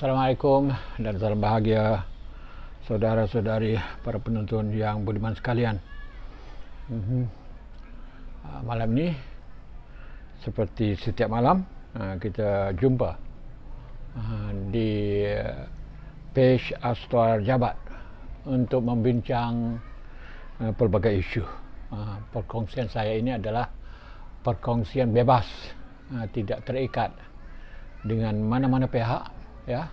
Assalamualaikum dan salam bahagia saudara-saudari para penonton yang budiman sekalian. Malam ini seperti setiap malam kita jumpa di page Astar Jabat untuk membincang pelbagai isu. Perkongsian saya ini adalah perkongsian bebas, tidak terikat dengan mana-mana pihak. Ya,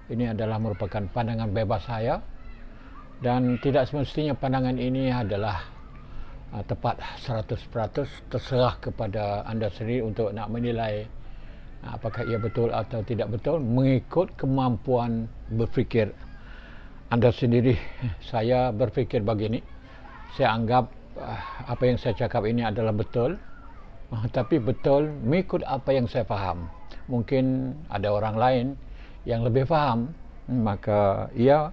ini adalah merupakan pandangan bebas saya dan tidak semestinya pandangan ini adalah tepat 100%, terserah kepada anda sendiri untuk nak menilai apakah ia betul atau tidak betul mengikut kemampuan berfikir anda sendiri. Saya berfikir begini, saya anggap apa yang saya cakap ini adalah betul, tapi betul mengikut apa yang saya faham. Mungkin ada orang lain yang lebih faham, maka ia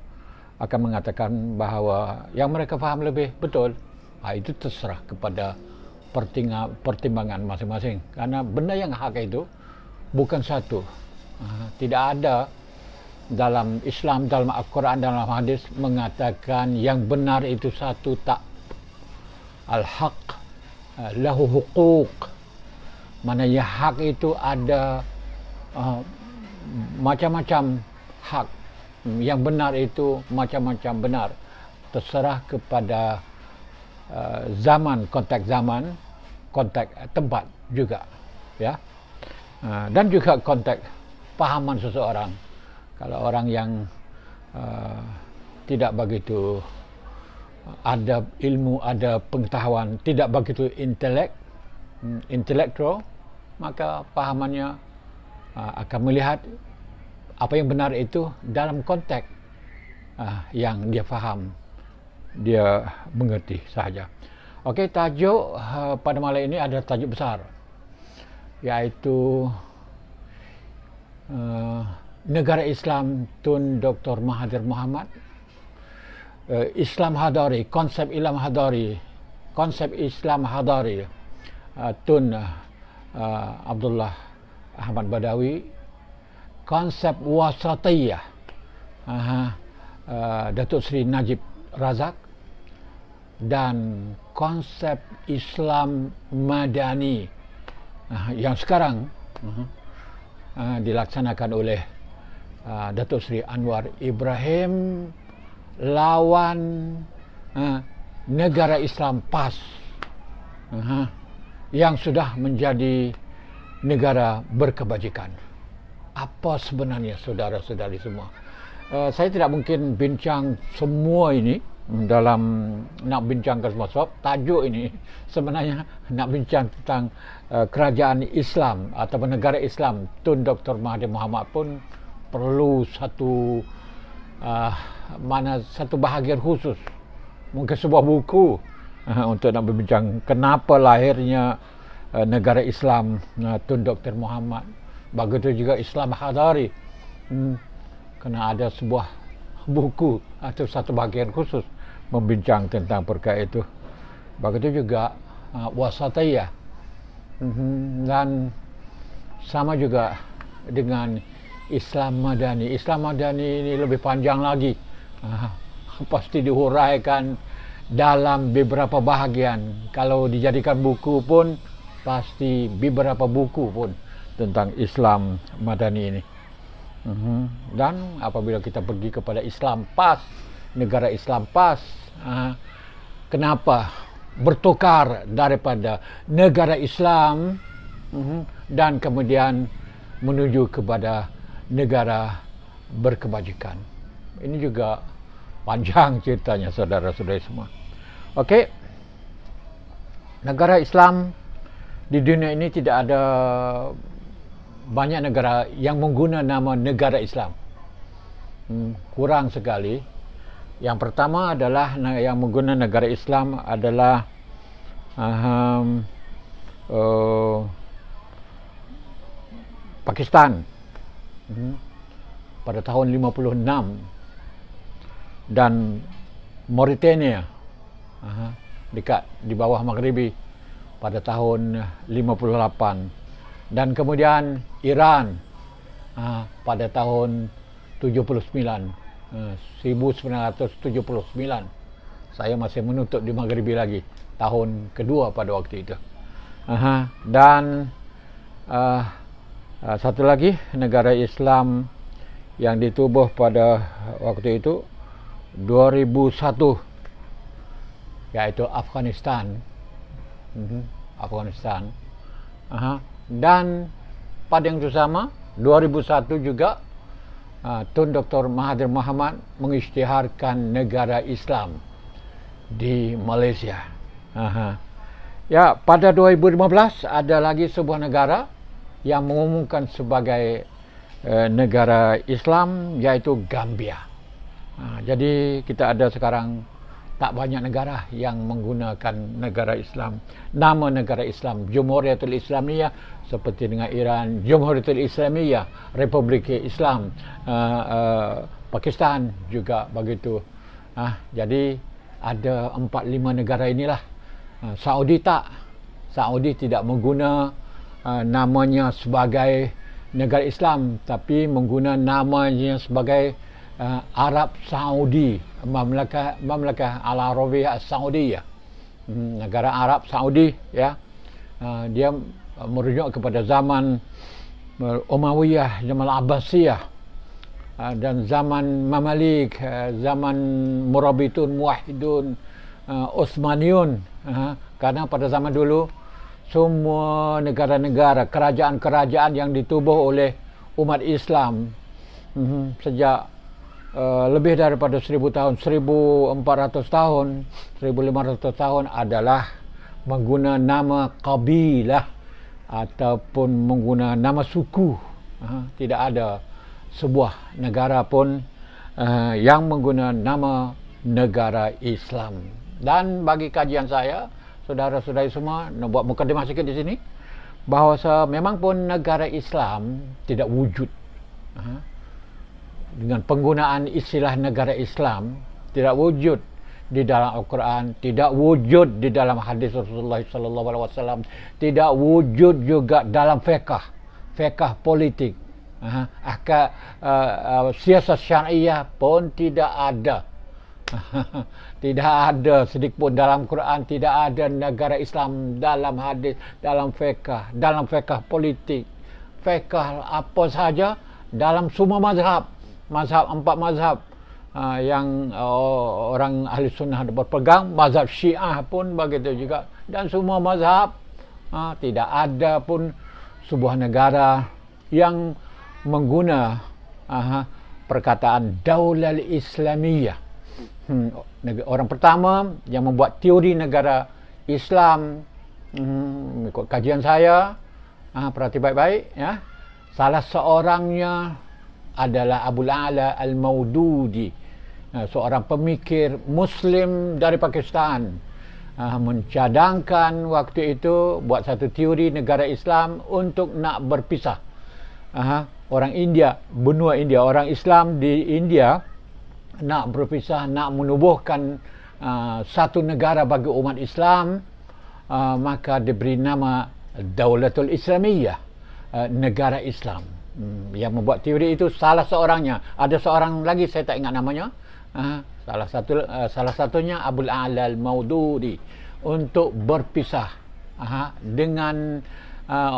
akan mengatakan bahawa yang mereka faham lebih betul. Itu terserah kepada pertimbangan masing-masing, karena benda yang hak itu bukan satu. Tidak ada dalam Islam, dalam Al-Quran, dalam hadis mengatakan yang benar itu satu, tak. Al-haq lahu huquq, maknanya hak itu ada macam-macam hak. Yang benar itu macam-macam benar, terserah kepada zaman, konteks tempat juga, ya, dan juga konteks pahaman seseorang. Kalau orang yang tidak begitu ada ilmu, ada pengetahuan, tidak begitu intelektual, maka pahamannya akan melihat apa yang benar itu dalam konteks yang dia faham, dia mengerti sahaja. Okey, tajuk pada malam ini adalah tajuk besar, iaitu Negara Islam Tun Dr. Mahathir Mohamad, Islam Hadari, konsep Islam Hadari Tun Abdullah Ahmad Badawi, konsep Wasatiyah Datuk Seri Najib Razak, dan konsep Islam Madani yang sekarang dilaksanakan oleh Datuk Seri Anwar Ibrahim lawan Negara Islam PAS yang sudah menjadi negara berkebajikan. Apa sebenarnya saudara-saudari semua? Saya tidak mungkin bincang semua ini dalam nak bincangkan semua, sebab tajuk ini sebenarnya nak bincang tentang kerajaan Islam atau negara Islam Tun Dr. Mahathir Mohamad pun perlu satu bahagian khusus, mungkin sebuah buku untuk nak berbincang kenapa lahirnya negara Islam Tun Dr. Mohamad. Begitu juga Islam Hadari, kena ada sebuah buku atau satu bahagian khusus membincang tentang perkara itu. Begitu juga Wasatiyah, dan sama juga dengan Islam Madani. Islam Madani ini lebih panjang lagi, pasti dihuraikan dalam beberapa bahagian. Kalau dijadikan buku pun pasti beberapa buku pun tentang Islam Madani ini. Dan apabila kita pergi kepada Islam PAS, negara Islam PAS, kenapa bertukar daripada negara Islam dan kemudian menuju kepada negara berkebajikan? Ini juga panjang ceritanya saudara-saudari semua. Okey, negara Islam di dunia ini tidak ada banyak negara yang menggunakan nama negara Islam. Kurang sekali. Yang pertama adalah yang menggunakan negara Islam adalah Pakistan pada tahun 56, dan Mauritania dekat di bawah Maghribi pada tahun 58, dan kemudian Iran pada tahun 79, 1979. Saya masih menuntut di Maghribi lagi, tahun kedua pada waktu itu. Dan satu lagi negara Islam yang ditubuh pada waktu itu 2001, yaitu Afghanistan. Afghanistan. Dan pada yang sama 2001 juga Tun Dr. Mahathir Mohamad mengisytiharkan negara Islam di Malaysia. Ya, pada 2015 ada lagi sebuah negara yang mengumumkan sebagai negara Islam, yaitu Gambia. Jadi kita ada sekarang tak banyak negara yang menggunakan negara Islam, nama negara Islam. Jumhuriyatul Islamiyah seperti dengan Iran, Jumhuriyatul Islamiyah, Republik Islam, Pakistan juga begitu. Jadi ada 4-5 negara inilah. Saudi tak. Saudi tidak menggunakan namanya sebagai negara Islam, tapi menggunakan namanya sebagai Arab Saudi, Mamlakah Al-Arabiyah Saudiyah, negara Arab Saudi, ya. Dia merujuk kepada zaman Umayyah, zaman Abbasiyah, dan zaman Mamalik, zaman Murabitun, Muwahhidun, Utsmaniyun. Karena pada zaman dulu semua negara-negara, kerajaan-kerajaan yang ditubuh oleh umat Islam sejak lebih daripada 1000 tahun, 1400 tahun, 1500 tahun adalah menggunakan nama kabilah ataupun menggunakan nama suku. Tidak ada sebuah negara pun yang menggunakan nama negara Islam. Dan bagi kajian saya, saudara-saudari semua, nak buat mukadimah sikit di sini, bahawa memang pun negara Islam tidak wujud. Dengan penggunaan istilah negara Islam, tidak wujud di dalam Al-Quran, tidak wujud di dalam hadis Rasulullah SAW, tidak wujud juga dalam fiqh politik, siasat syariah pun tidak ada. Tidak ada sedikit pun dalam Quran, tidak ada negara Islam dalam hadis, dalam fiqh politik, fiqh apa saja, dalam semua mazhab, 4 mazhab yang orang ahli sunnah berpegang, mazhab Syiah pun begitu juga, dan semua mazhab. Tidak ada pun sebuah negara yang menggunakan perkataan Daulah Islamiyah. Orang pertama yang membuat teori negara Islam, ikut kajian saya, perhati baik-baik, ya, salah seorangnya adalah Abul A'la Al-Maududi, seorang pemikir Muslim dari Pakistan, mencadangkan waktu itu buat satu teori negara Islam untuk nak berpisah. Orang India, benua India, orang Islam di India nak berpisah, nak menubuhkan satu negara bagi umat Islam, maka diberi nama Daulatul Islamiyah, negara Islam. Yang membuat teori itu salah seorangnya. Ada seorang lagi saya tak ingat namanya. Salah satunya Abul A'la Al-Maududi, untuk berpisah dengan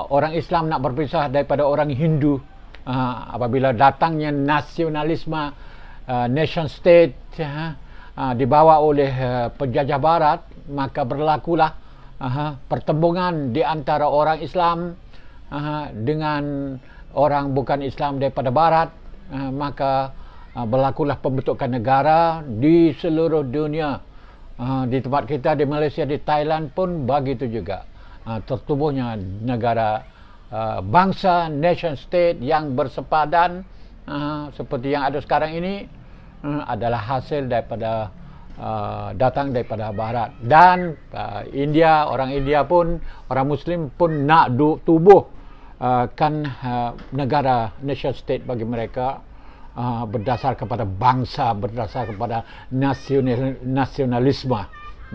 orang Islam, nak berpisah daripada orang Hindu. Apabila datangnya nasionalisme, nation state dibawa oleh penjajah barat, maka berlakulah pertembungan di antara orang Islam dengan orang bukan Islam daripada barat, maka berlakulah pembentukan negara di seluruh dunia. Di tempat kita, di Malaysia, di Thailand pun begitu juga. Tertubuhnya negara bangsa, nation state yang bersepadan seperti yang ada sekarang ini adalah hasil daripada datang daripada barat. Dan India, orang India pun, orang Muslim pun nak tubuh kan negara, nation state bagi mereka, berdasar kepada bangsa, berdasar kepada nasionalisme.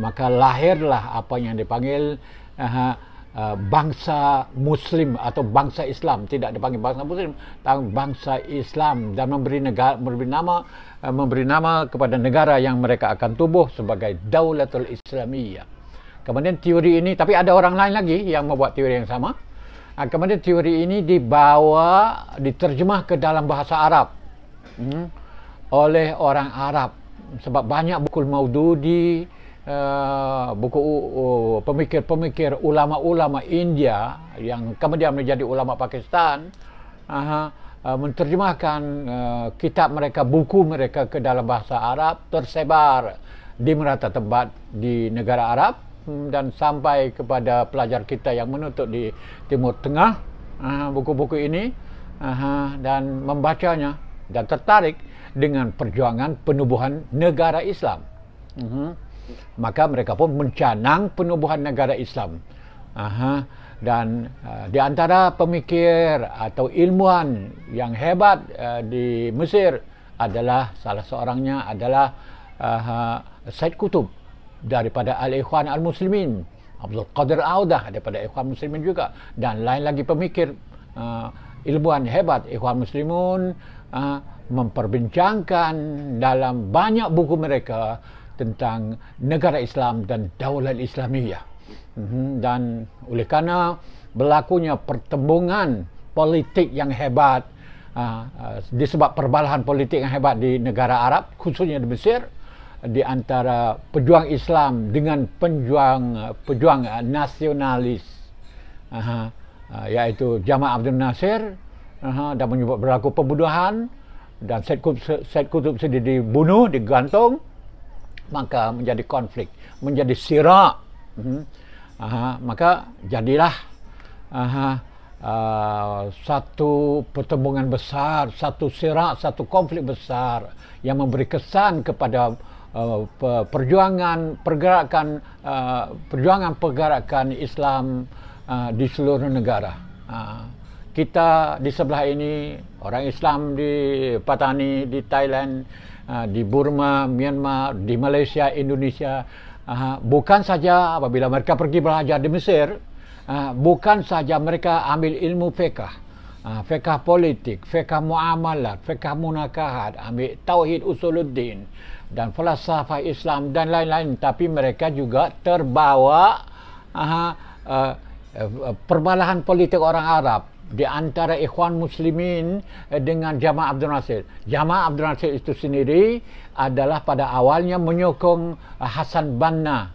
Maka lahirlah apa yang dipanggil bangsa Muslim atau bangsa Islam, tidak dipanggil bangsa Muslim, tapi bangsa Islam, dan memberi nama kepada negara yang mereka akan tubuh sebagai Daulatul Islamiyah. Kemudian teori ini, tapi ada orang lain lagi yang membuat teori yang sama. Kemudian teori ini diterjemah ke dalam bahasa Arab oleh orang Arab, sebab banyak buku Maududi, buku pemikir-pemikir ulama-ulama India yang kemudian menjadi ulama Pakistan menerjemahkan kitab mereka, buku mereka ke dalam bahasa Arab, tersebar di merata tempat di negara Arab dan sampai kepada pelajar kita yang menuntut di Timur Tengah buku-buku ini dan membacanya dan tertarik dengan perjuangan penubuhan negara Islam. Maka mereka pun mencanang penubuhan negara Islam. Dan di antara pemikir atau ilmuwan yang hebat di Mesir adalah, salah seorangnya adalah Said Qutb daripada Al-Ikhwan Al-Muslimin, Abdul Qadir Audah daripada Ikhwan Muslimin juga, dan lain lagi pemikir ilmuwan hebat Ikhwan Muslimun memperbincangkan dalam banyak buku mereka tentang negara Islam dan Daulah Islamiyah. Dan oleh kerana berlakunya pertembungan politik yang hebat, disebab perbalahan politik yang hebat di negara Arab, khususnya di Mesir, di antara pejuang Islam dengan pejuang nasionalis, iaitu Jamal Abdel Nasser, dan menyebabkan berlaku pembunuhan, dan Said Qutb sendiri dibunuh, digantung. Maka menjadi konflik, menjadi sirak. Maka jadilah satu pertembungan besar, satu sirak, satu konflik besar yang memberi kesan kepada perjuangan pergerakan Islam di seluruh negara. Kita di sebelah ini, orang Islam di Patani, di Thailand, di Burma, Myanmar, di Malaysia, Indonesia, bukan saja apabila mereka pergi belajar di Mesir, bukan saja mereka ambil ilmu fiqh, fiqh politik, fiqh muamalat, fiqh munakahat, ambil tauhid usuluddin dan falsafah Islam dan lain-lain, tapi mereka juga terbawa perbalahan politik orang Arab di antara Ikhwan Muslimin dengan Jamal Abdel Nasser. Jamal Abdel Nasser itu sendiri adalah pada awalnya menyokong Hassan Banna.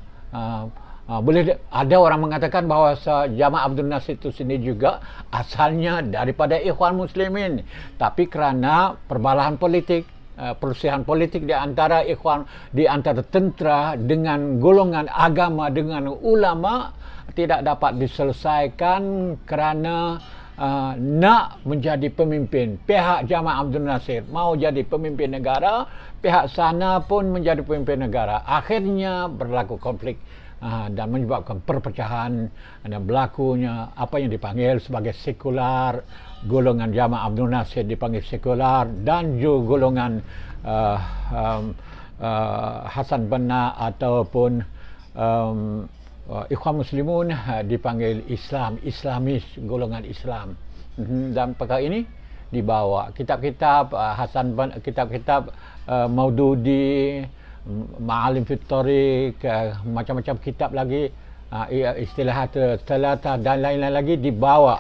Boleh ada orang mengatakan bahawa Jamal Abdel Nasser itu sendiri juga asalnya daripada Ikhwan Muslimin, tapi kerana perbalahan politik, perselisihan politik di antara Ikhwan, di antara tentera dengan golongan agama, dengan ulama, tidak dapat diselesaikan kerana nak menjadi pemimpin. Pihak Jamal Abdel Nasser mau jadi pemimpin negara, pihak sana pun menjadi pemimpin negara. Akhirnya berlaku konflik dan menyebabkan perpecahan dan berlakunya apa yang dipanggil sebagai sekular. Golongan Jamal Abdel Nasser dipanggil sekular, dan juga golongan Hassan Banna ataupun Ikhwan Muslimun dipanggil Islamis, golongan Islam. Dan perkara ini dibawa kitab-kitab kitab-kitab Maududi, Ma'alim fit Tariq, macam-macam kitab lagi, istilahat Talata dan lain-lain lagi dibawa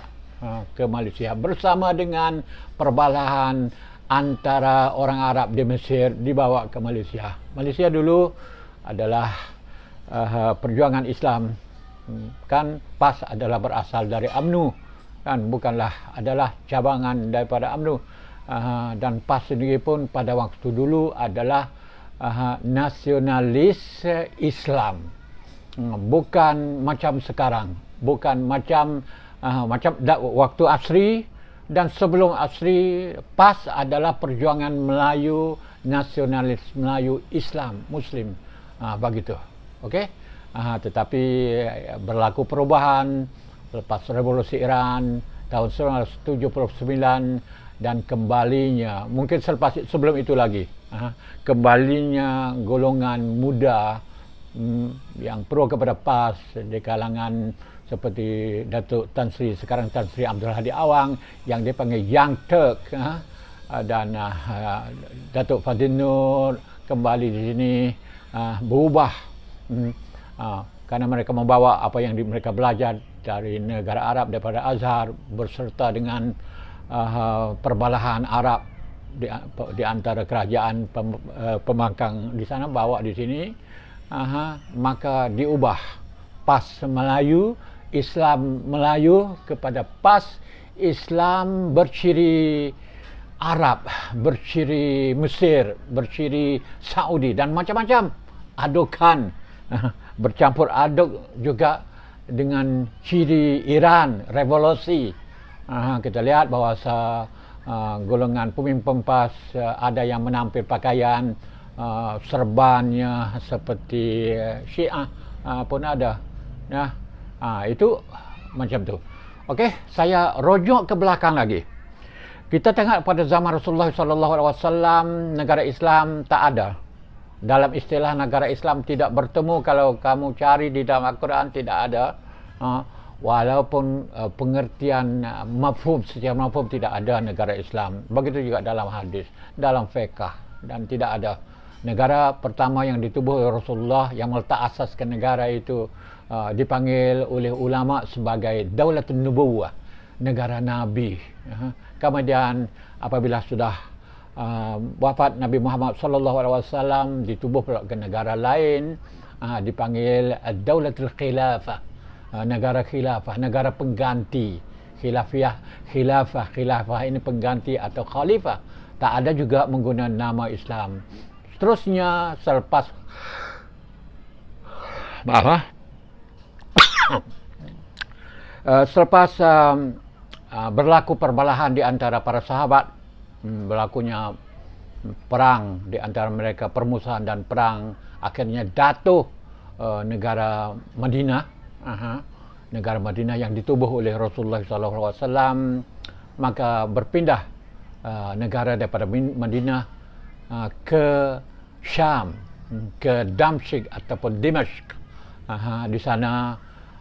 ke Malaysia bersama dengan perbalahan antara orang Arab di Mesir, dibawa ke Malaysia. Malaysia dulu adalah perjuangan Islam, kan PAS adalah berasal dari UMNO, kan bukanlah adalah cabangan daripada UMNO, dan PAS sendiri pun pada waktu dulu adalah nasionalis Islam, bukan macam sekarang, bukan macam waktu asri dan sebelum asri. PAS adalah perjuangan Melayu, nasionalis Melayu Islam Muslim, begitu. Okey, tetapi berlaku perubahan lepas revolusi Iran tahun 1979 dan kembalinya, mungkin sebelum itu lagi, kembalinya golongan muda yang pro kepada PAS di kalangan seperti Datuk Tan Sri, sekarang Tan Sri Abdul Hadi Awang yang dipanggil Young Turk, dan Datuk Fadil Nur kembali di sini berubah, karena mereka membawa apa yang mereka belajar dari negara Arab, daripada Azhar, berserta dengan perbalahan Arab di antara kerajaan pembangkang di sana, bawa di sini, maka diubah PAS Melayu, Islam Melayu kepada PAS Islam berciri Arab, berciri Mesir, berciri Saudi dan macam-macam adukan, bercampur aduk juga dengan ciri Iran, revolusi. Kita lihat bahawa golongan pemimpin PAS ada yang menampil pakaian serbannya seperti Syiah pun ada. Itu macam tu. Okey, saya rujuk ke belakang lagi. Kita tengok pada zaman Rasulullah SAW, negara Islam tak ada. Dalam istilah negara Islam tidak bertemu, kalau kamu cari di dalam Al-Quran tidak ada. Walaupun pengertian mafhum, secara mafhum tidak ada negara Islam. Begitu juga dalam hadis, dalam fiqh, dan tidak ada. Negara pertama yang ditubuh oleh Rasulullah yang meletak asaskan negara itu dipanggil oleh ulama sebagai Daulatun Nubuwah, negara Nabi. Kemudian apabila sudah wafat Nabi Muhammad SAW, ditubuh pula ke negara lain, dipanggil Daulatul Khilafah, negara khilafah, negara pengganti. Khilafah ini pengganti atau khalifah. Tak ada juga menggunakan nama Islam. Seterusnya selepas berlaku perbalahan di antara para sahabat, berlakunya perang di antara mereka, permusuhan dan perang, akhirnya jatuh negara Madinah, negara Madinah yang ditubuh oleh Rasulullah SAW, maka berpindah negara daripada Madinah ke Syam, ke Damsyik ataupun Dimashq. Di sana,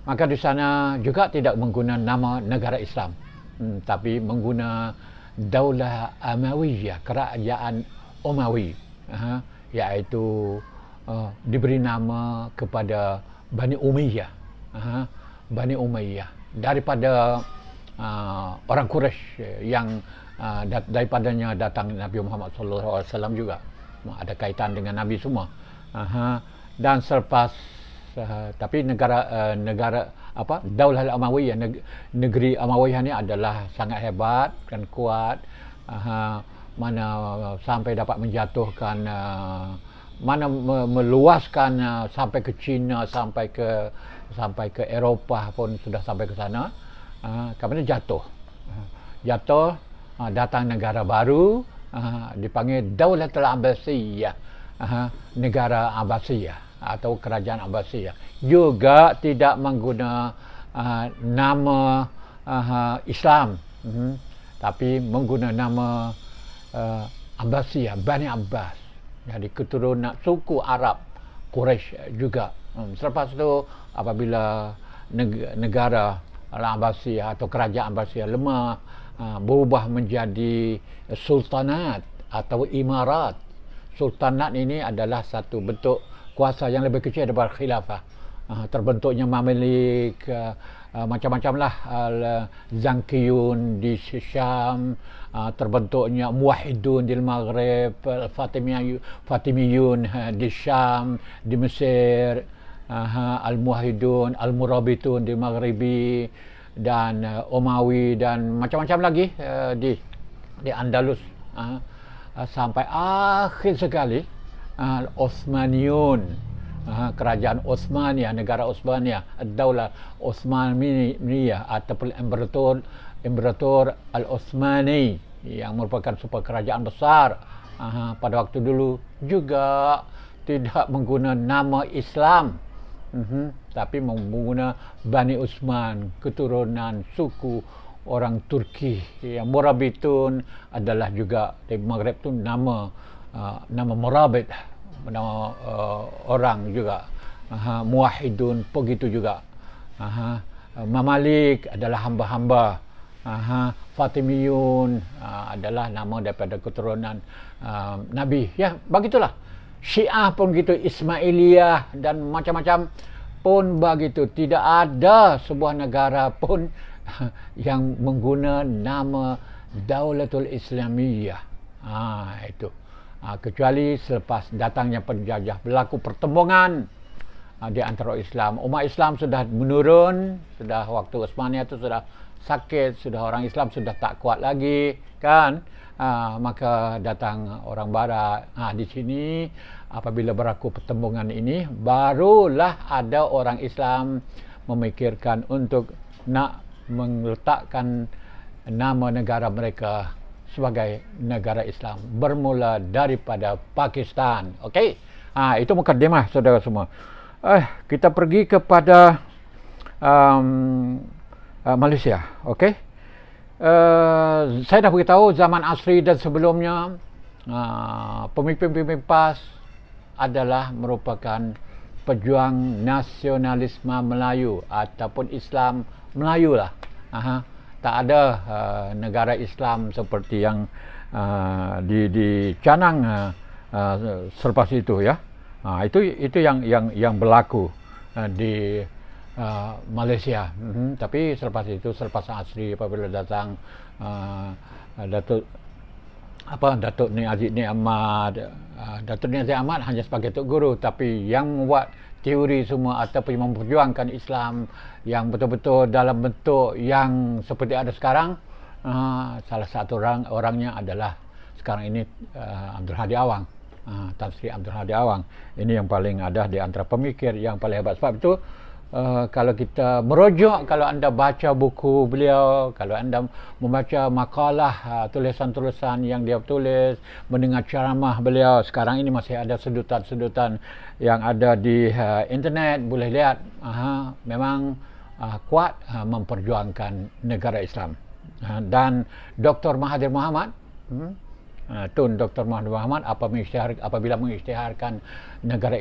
maka di sana juga tidak menggunakan nama negara Islam, tapi menggunakan Daulah Amawiyah, kerajaan Umawi, iaitu diberi nama kepada Bani Umayyah, Bani Umayyah, daripada orang Quraisy yang daripadanya datang Nabi Muhammad SAW juga, ada kaitan dengan Nabi semua. Dan selepas tapi negara Daulah Al-Amawiyah, negeri Amawiyah ni adalah sangat hebat dan kuat, mana sampai dapat menjatuhkan, mana meluaskan sampai ke China, sampai ke Eropah pun sudah sampai ke sana. Kemudian jatuh, datang negara baru, dipanggil Daulatul Abbasiyah, negara Abbasiyah atau kerajaan Abbasiyah, juga tidak menggunakan nama Islam, tapi menggunakan nama Abbasiyah, Bani Abbas, jadi keturunan suku Arab Quraisy juga. Selepas itu apabila negara Al-Abbasiyah atau kerajaan Abbasiyah lemah, berubah menjadi sultanat atau imarat. Sultanat ini adalah satu bentuk kuasa yang lebih kecil daripada khilafah. Terbentuknya Mamalik, macam-macam lah, Zangkiyun di Syam, terbentuknya Muwahhidun di Maghrib, Fatimiyun di Syam, di Mesir, Al-Muwahhidun, Al-Murabitun di Maghribi, dan Umawi, dan macam-macam lagi di Andalus, sampai akhir sekali Osmaniyun, kerajaan Osmaniyah, negara Osmaniyah, Daulah Osmaniyah ataupun Imperator Al-Osmani, yang merupakan super kerajaan besar pada waktu dulu, juga tidak menggunakan nama Islam, tapi menggunakan Bani Utsman, keturunan suku orang Turki. Yang Murabitun adalah juga di Maghrib tu nama Murabit, nama orang juga. Muwahhidun begitu juga. Mamalik adalah hamba-hamba. Fatimiyun adalah nama daripada keturunan Nabi. Ya, begitulah. Syiah pun gitu, Ismailiyah dan macam-macam pun begitu. Tidak ada sebuah negara pun yang mengguna nama Daulatul Islamiyah. Itu. Kecuali selepas datangnya penjajah, berlaku pertembungan di antara Islam. Umat Islam sudah menurun, sudah waktu Utsmaniyah itu sudah sakit, sudah orang Islam sudah tak kuat lagi, kan? Maka datang orang Barat. Di sini apabila berlaku pertembungan ini, barulah ada orang Islam memikirkan untuk nak meletakkan nama negara mereka sebagai negara Islam, bermula daripada Pakistan. Okey, itu mukadimah saudara semua. Kita pergi kepada Malaysia. Okey, saya dah beritahu zaman asri dan sebelumnya pemimpin-pemimpin PAS adalah merupakan pejuang nasionalisme Melayu ataupun Islam Melayu lah. Tak ada negara Islam seperti yang dicanang selepas itu, ya. Itu yang berlaku di Malaysia. Tapi selepas itu, selepas asri, apabila datang Datuk Ni Aziz Ni Ahmad, Datuk Ni Aziz Ahmad hanya sebagai tok guru, tapi yang membuat teori semua ataupun memperjuangkan Islam yang betul-betul dalam bentuk yang seperti ada sekarang, salah satu orangnya adalah sekarang ini Abdul Hadi Awang, Tan Sri Abdul Hadi Awang. Ini yang paling ada di antara pemikir yang paling hebat. Sebab itu kalau kita merujuk, kalau anda baca buku beliau, kalau anda membaca makalah, tulisan-tulisan yang dia tulis, mendengar ceramah beliau, sekarang ini masih ada sedutan-sedutan yang ada di internet, boleh lihat, memang kuat memperjuangkan negara Islam. Dan Dr. Mahathir Mohamad, Tun Dr. Mahathir Mohamad apabila mengisytiharkan negara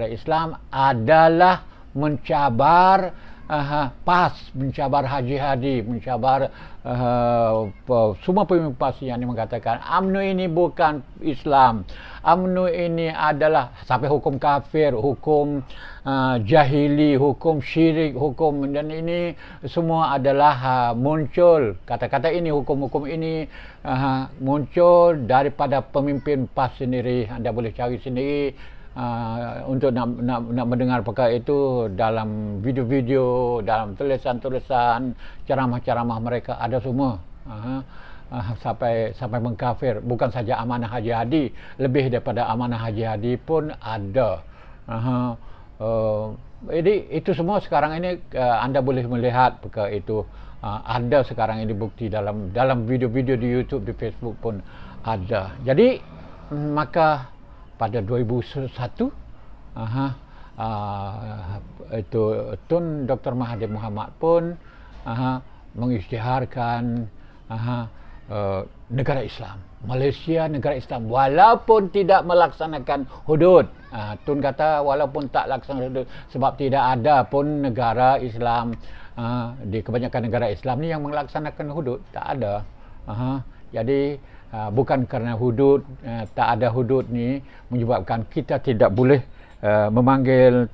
Islam adalah mencabar PAS, mencabar Haji Hadi, mencabar semua pemimpin PAS yang mengatakan UMNO ini bukan Islam, UMNO ini adalah sampai hukum kafir, hukum jahili, hukum syirik, hukum, dan ini semua adalah muncul, kata-kata ini, hukum-hukum ini muncul daripada pemimpin PAS sendiri. Anda boleh cari sendiri untuk nak mendengar perkara itu dalam video-video, dalam tulisan-tulisan, ceramah-ceramah mereka ada semua. Sampai mengkafir. Bukan saja amanah Haji Hadi, lebih daripada amanah Haji Hadi pun ada. Jadi itu semua sekarang ini anda boleh melihat perkara itu. Ada sekarang ini bukti dalam video-video di YouTube, di Facebook pun ada. Jadi maka pada 2001 itu Tun Dr. Mahathir Mohamad pun mengisytiharkan negara Islam, Malaysia negara Islam, walaupun tidak melaksanakan hudud. Tun kata walaupun tak laksanakan hudud, sebab tidak ada pun negara Islam di kebanyakan negara Islam ni yang melaksanakan hudud, tak ada. Jadi bukan kerana hudud, tak ada hudud ni menyebabkan kita tidak boleh memanggil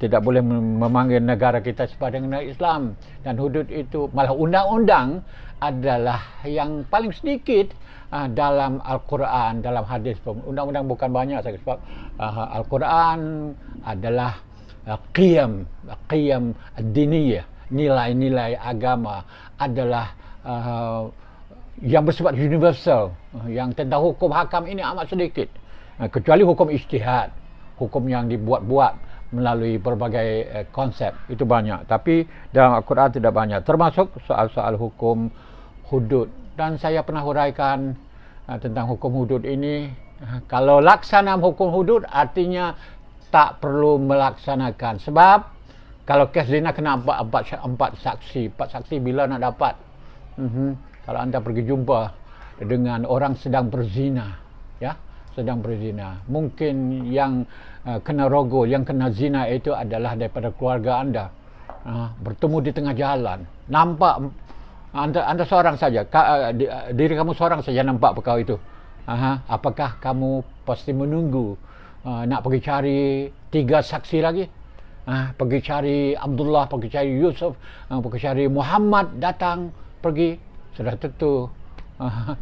negara kita sebagai negara Islam. Dan hudud itu, malah undang-undang adalah yang paling sedikit dalam Al-Quran, dalam hadis. Undang-undang bukan banyak sebab Al-Quran adalah qiyam diniyah, nilai-nilai agama adalah yang bersifat universal. Yang tentang hukum hakam ini amat sedikit, kecuali hukum ijtihad, hukum yang dibuat-buat melalui berbagai konsep, itu banyak. Tapi dalam Al-Quran tidak banyak, termasuk soal-soal hukum hudud. Dan saya pernah huraikan tentang hukum hudud ini. Kalau laksana hukum hudud artinya tak perlu melaksanakan. Sebab kalau kes zina kena empat saksi bila nak dapat? Kalau anda pergi jumpa dengan orang sedang berzina, ya, sedang berzina, mungkin yang kena rogol, yang kena zina itu adalah daripada keluarga anda. bertemu di tengah jalan, nampak anda seorang saja, diri kamu seorang saja nampak perkara itu, apakah kamu pasti menunggu nak pergi cari 3 saksi lagi, pergi cari Abdullah, pergi cari Yusuf, pergi cari Muhammad datang pergi? Sudah tentu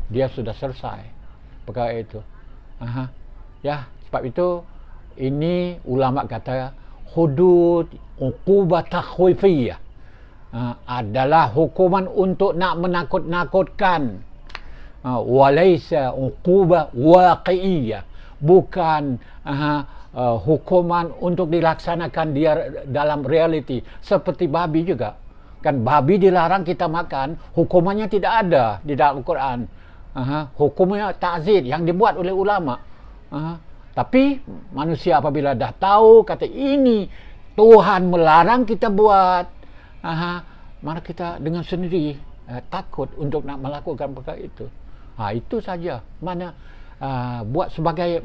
dia sudah selesai perkara itu. Ya, sebab itu ini ulama kata hudud uqubah takhwifiyah adalah hukuman untuk nak menakut-nakutkan, walaysa uqubah waqi'iyah, bukan hukuman untuk dilaksanakan dia dalam realiti. Seperti babi juga kan, babi dilarang kita makan, hukumannya tidak ada di dalam Al-Quran. Hukumnya ta'zir yang dibuat oleh ulama. Tapi manusia apabila dah tahu kata ini Tuhan melarang kita buat, mana kita dengan sendiri takut untuk nak melakukan perkara itu. Itu saja. Mana buat sebagai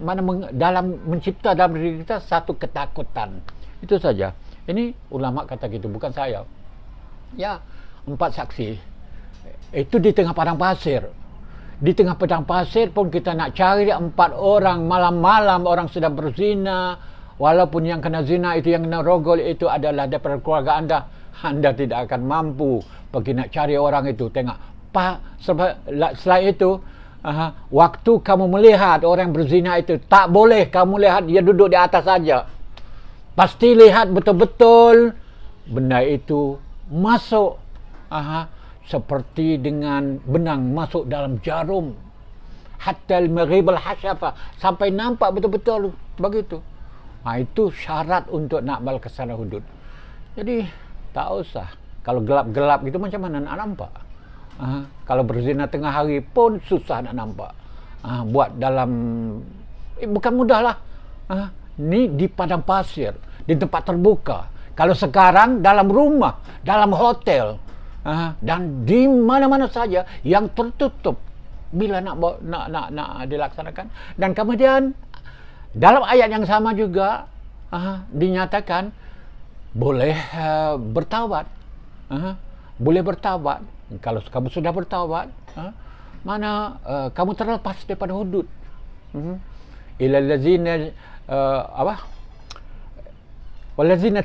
dalam mencipta dalam diri kita satu ketakutan. Itu saja. Ini ulama kata gitu, bukan saya. Ya, 4 saksi. Itu di tengah padang pasir. Di tengah padang pasir pun kita nak cari 4 orang, malam-malam orang sedang berzina, walaupun yang kena zina itu, yang kena rogol itu adalah daripada keluarga anda, anda tidak akan mampu pergi nak cari orang itu. Tengok, selain itu, waktu kamu melihat orang berzina itu, tak boleh kamu lihat dia duduk di atas saja. Pasti lihat betul-betul benda itu masuk, seperti dengan benang masuk dalam jarum, hatta al-maghrib al-hasyafa, sampai nampak betul-betul begitu. Itu syarat untuk nak berkesana hudud. Jadi tak usah kalau gelap-gelap gitu macam mana nak nampak. Kalau berzina tengah hari pun susah nak nampak. Buat dalam bukan mudah lah. Ni di padang pasir, di tempat terbuka. Kalau sekarang dalam rumah, dalam hotel, dan di mana-mana saja yang tertutup bila nak dilaksanakan. Dan kemudian dalam ayat yang sama juga dinyatakan boleh bertaubat. Boleh bertaubat. Kalau kamu sudah bertaubat, mana kamu terlepas daripada hudud. Ilal ladzina waladzina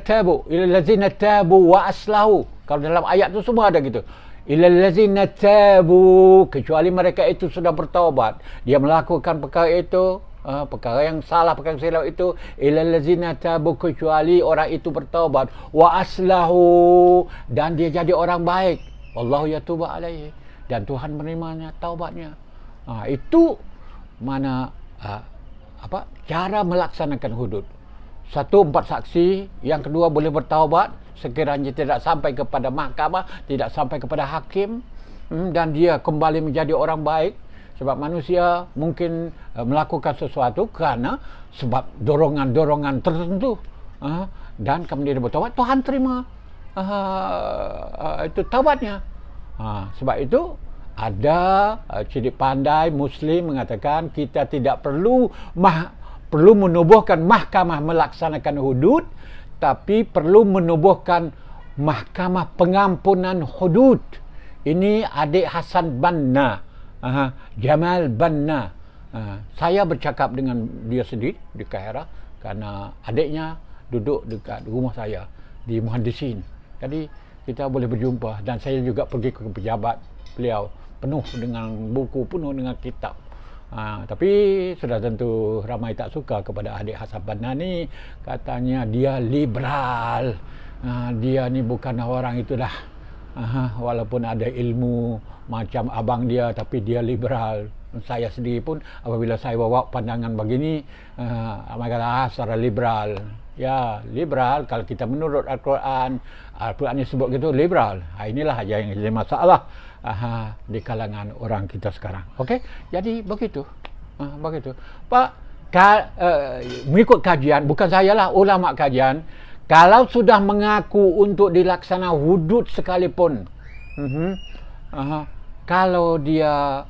tabu wa aslahu. Kalau dalam ayat tu semua ada gitu. Ilal ladzina tabu, kecuali mereka itu sudah bertaubat, dia melakukan perkara itu, perkara yang salah, perkara yang silap itu. Ilal ladzina tabu, kecuali orang itu bertaubat, wa aslahu, dan dia jadi orang baik. Wallahu yatubu alaihi, dan Tuhan menerimanya taubatnya. Itu mana cara melaksanakan hudud. 1, 4 saksi. Yang kedua, boleh bertaubat sekiranya tidak sampai kepada mahkamah, tidak sampai kepada hakim, dan dia kembali menjadi orang baik. Sebab manusia mungkin melakukan sesuatu kerana sebab dorongan-dorongan tertentu, dan kemudian dia bertaubat, Tuhan terima itu taubatnya. Sebab itu ada ciri pandai Muslim mengatakan kita tidak perlu menubuhkan mahkamah melaksanakan hudud, tapi perlu menubuhkan mahkamah pengampunan hudud. Ini adik Hasan Banna, Jamal Banna. Saya bercakap dengan dia sendiri di Kaihara kerana adiknya duduk dekat rumah saya di Muhandisin. Jadi kita boleh berjumpa, dan saya juga pergi ke pejabat beliau, penuh dengan buku, penuh dengan kitab. Tapi sudah tentu ramai tak suka kepada adik Hasan Banna ni. Katanya dia liberal, dia ni bukan orang itu dah, walaupun ada ilmu macam abang dia, tapi dia liberal. Saya sendiri pun apabila saya bawa pandangan begini, mereka kata secara liberal. Ya, liberal kalau kita menurut Al-Quran, Al-Quran ni sebut gitu liberal. Inilah aja yang jadi masalah di kalangan orang kita sekarang. Okey, jadi begitu. Begitu. Pak, mengikut kajian, bukan saya lah, ulama kajian, kalau sudah mengaku untuk dilaksana hudud sekalipun, kalau dia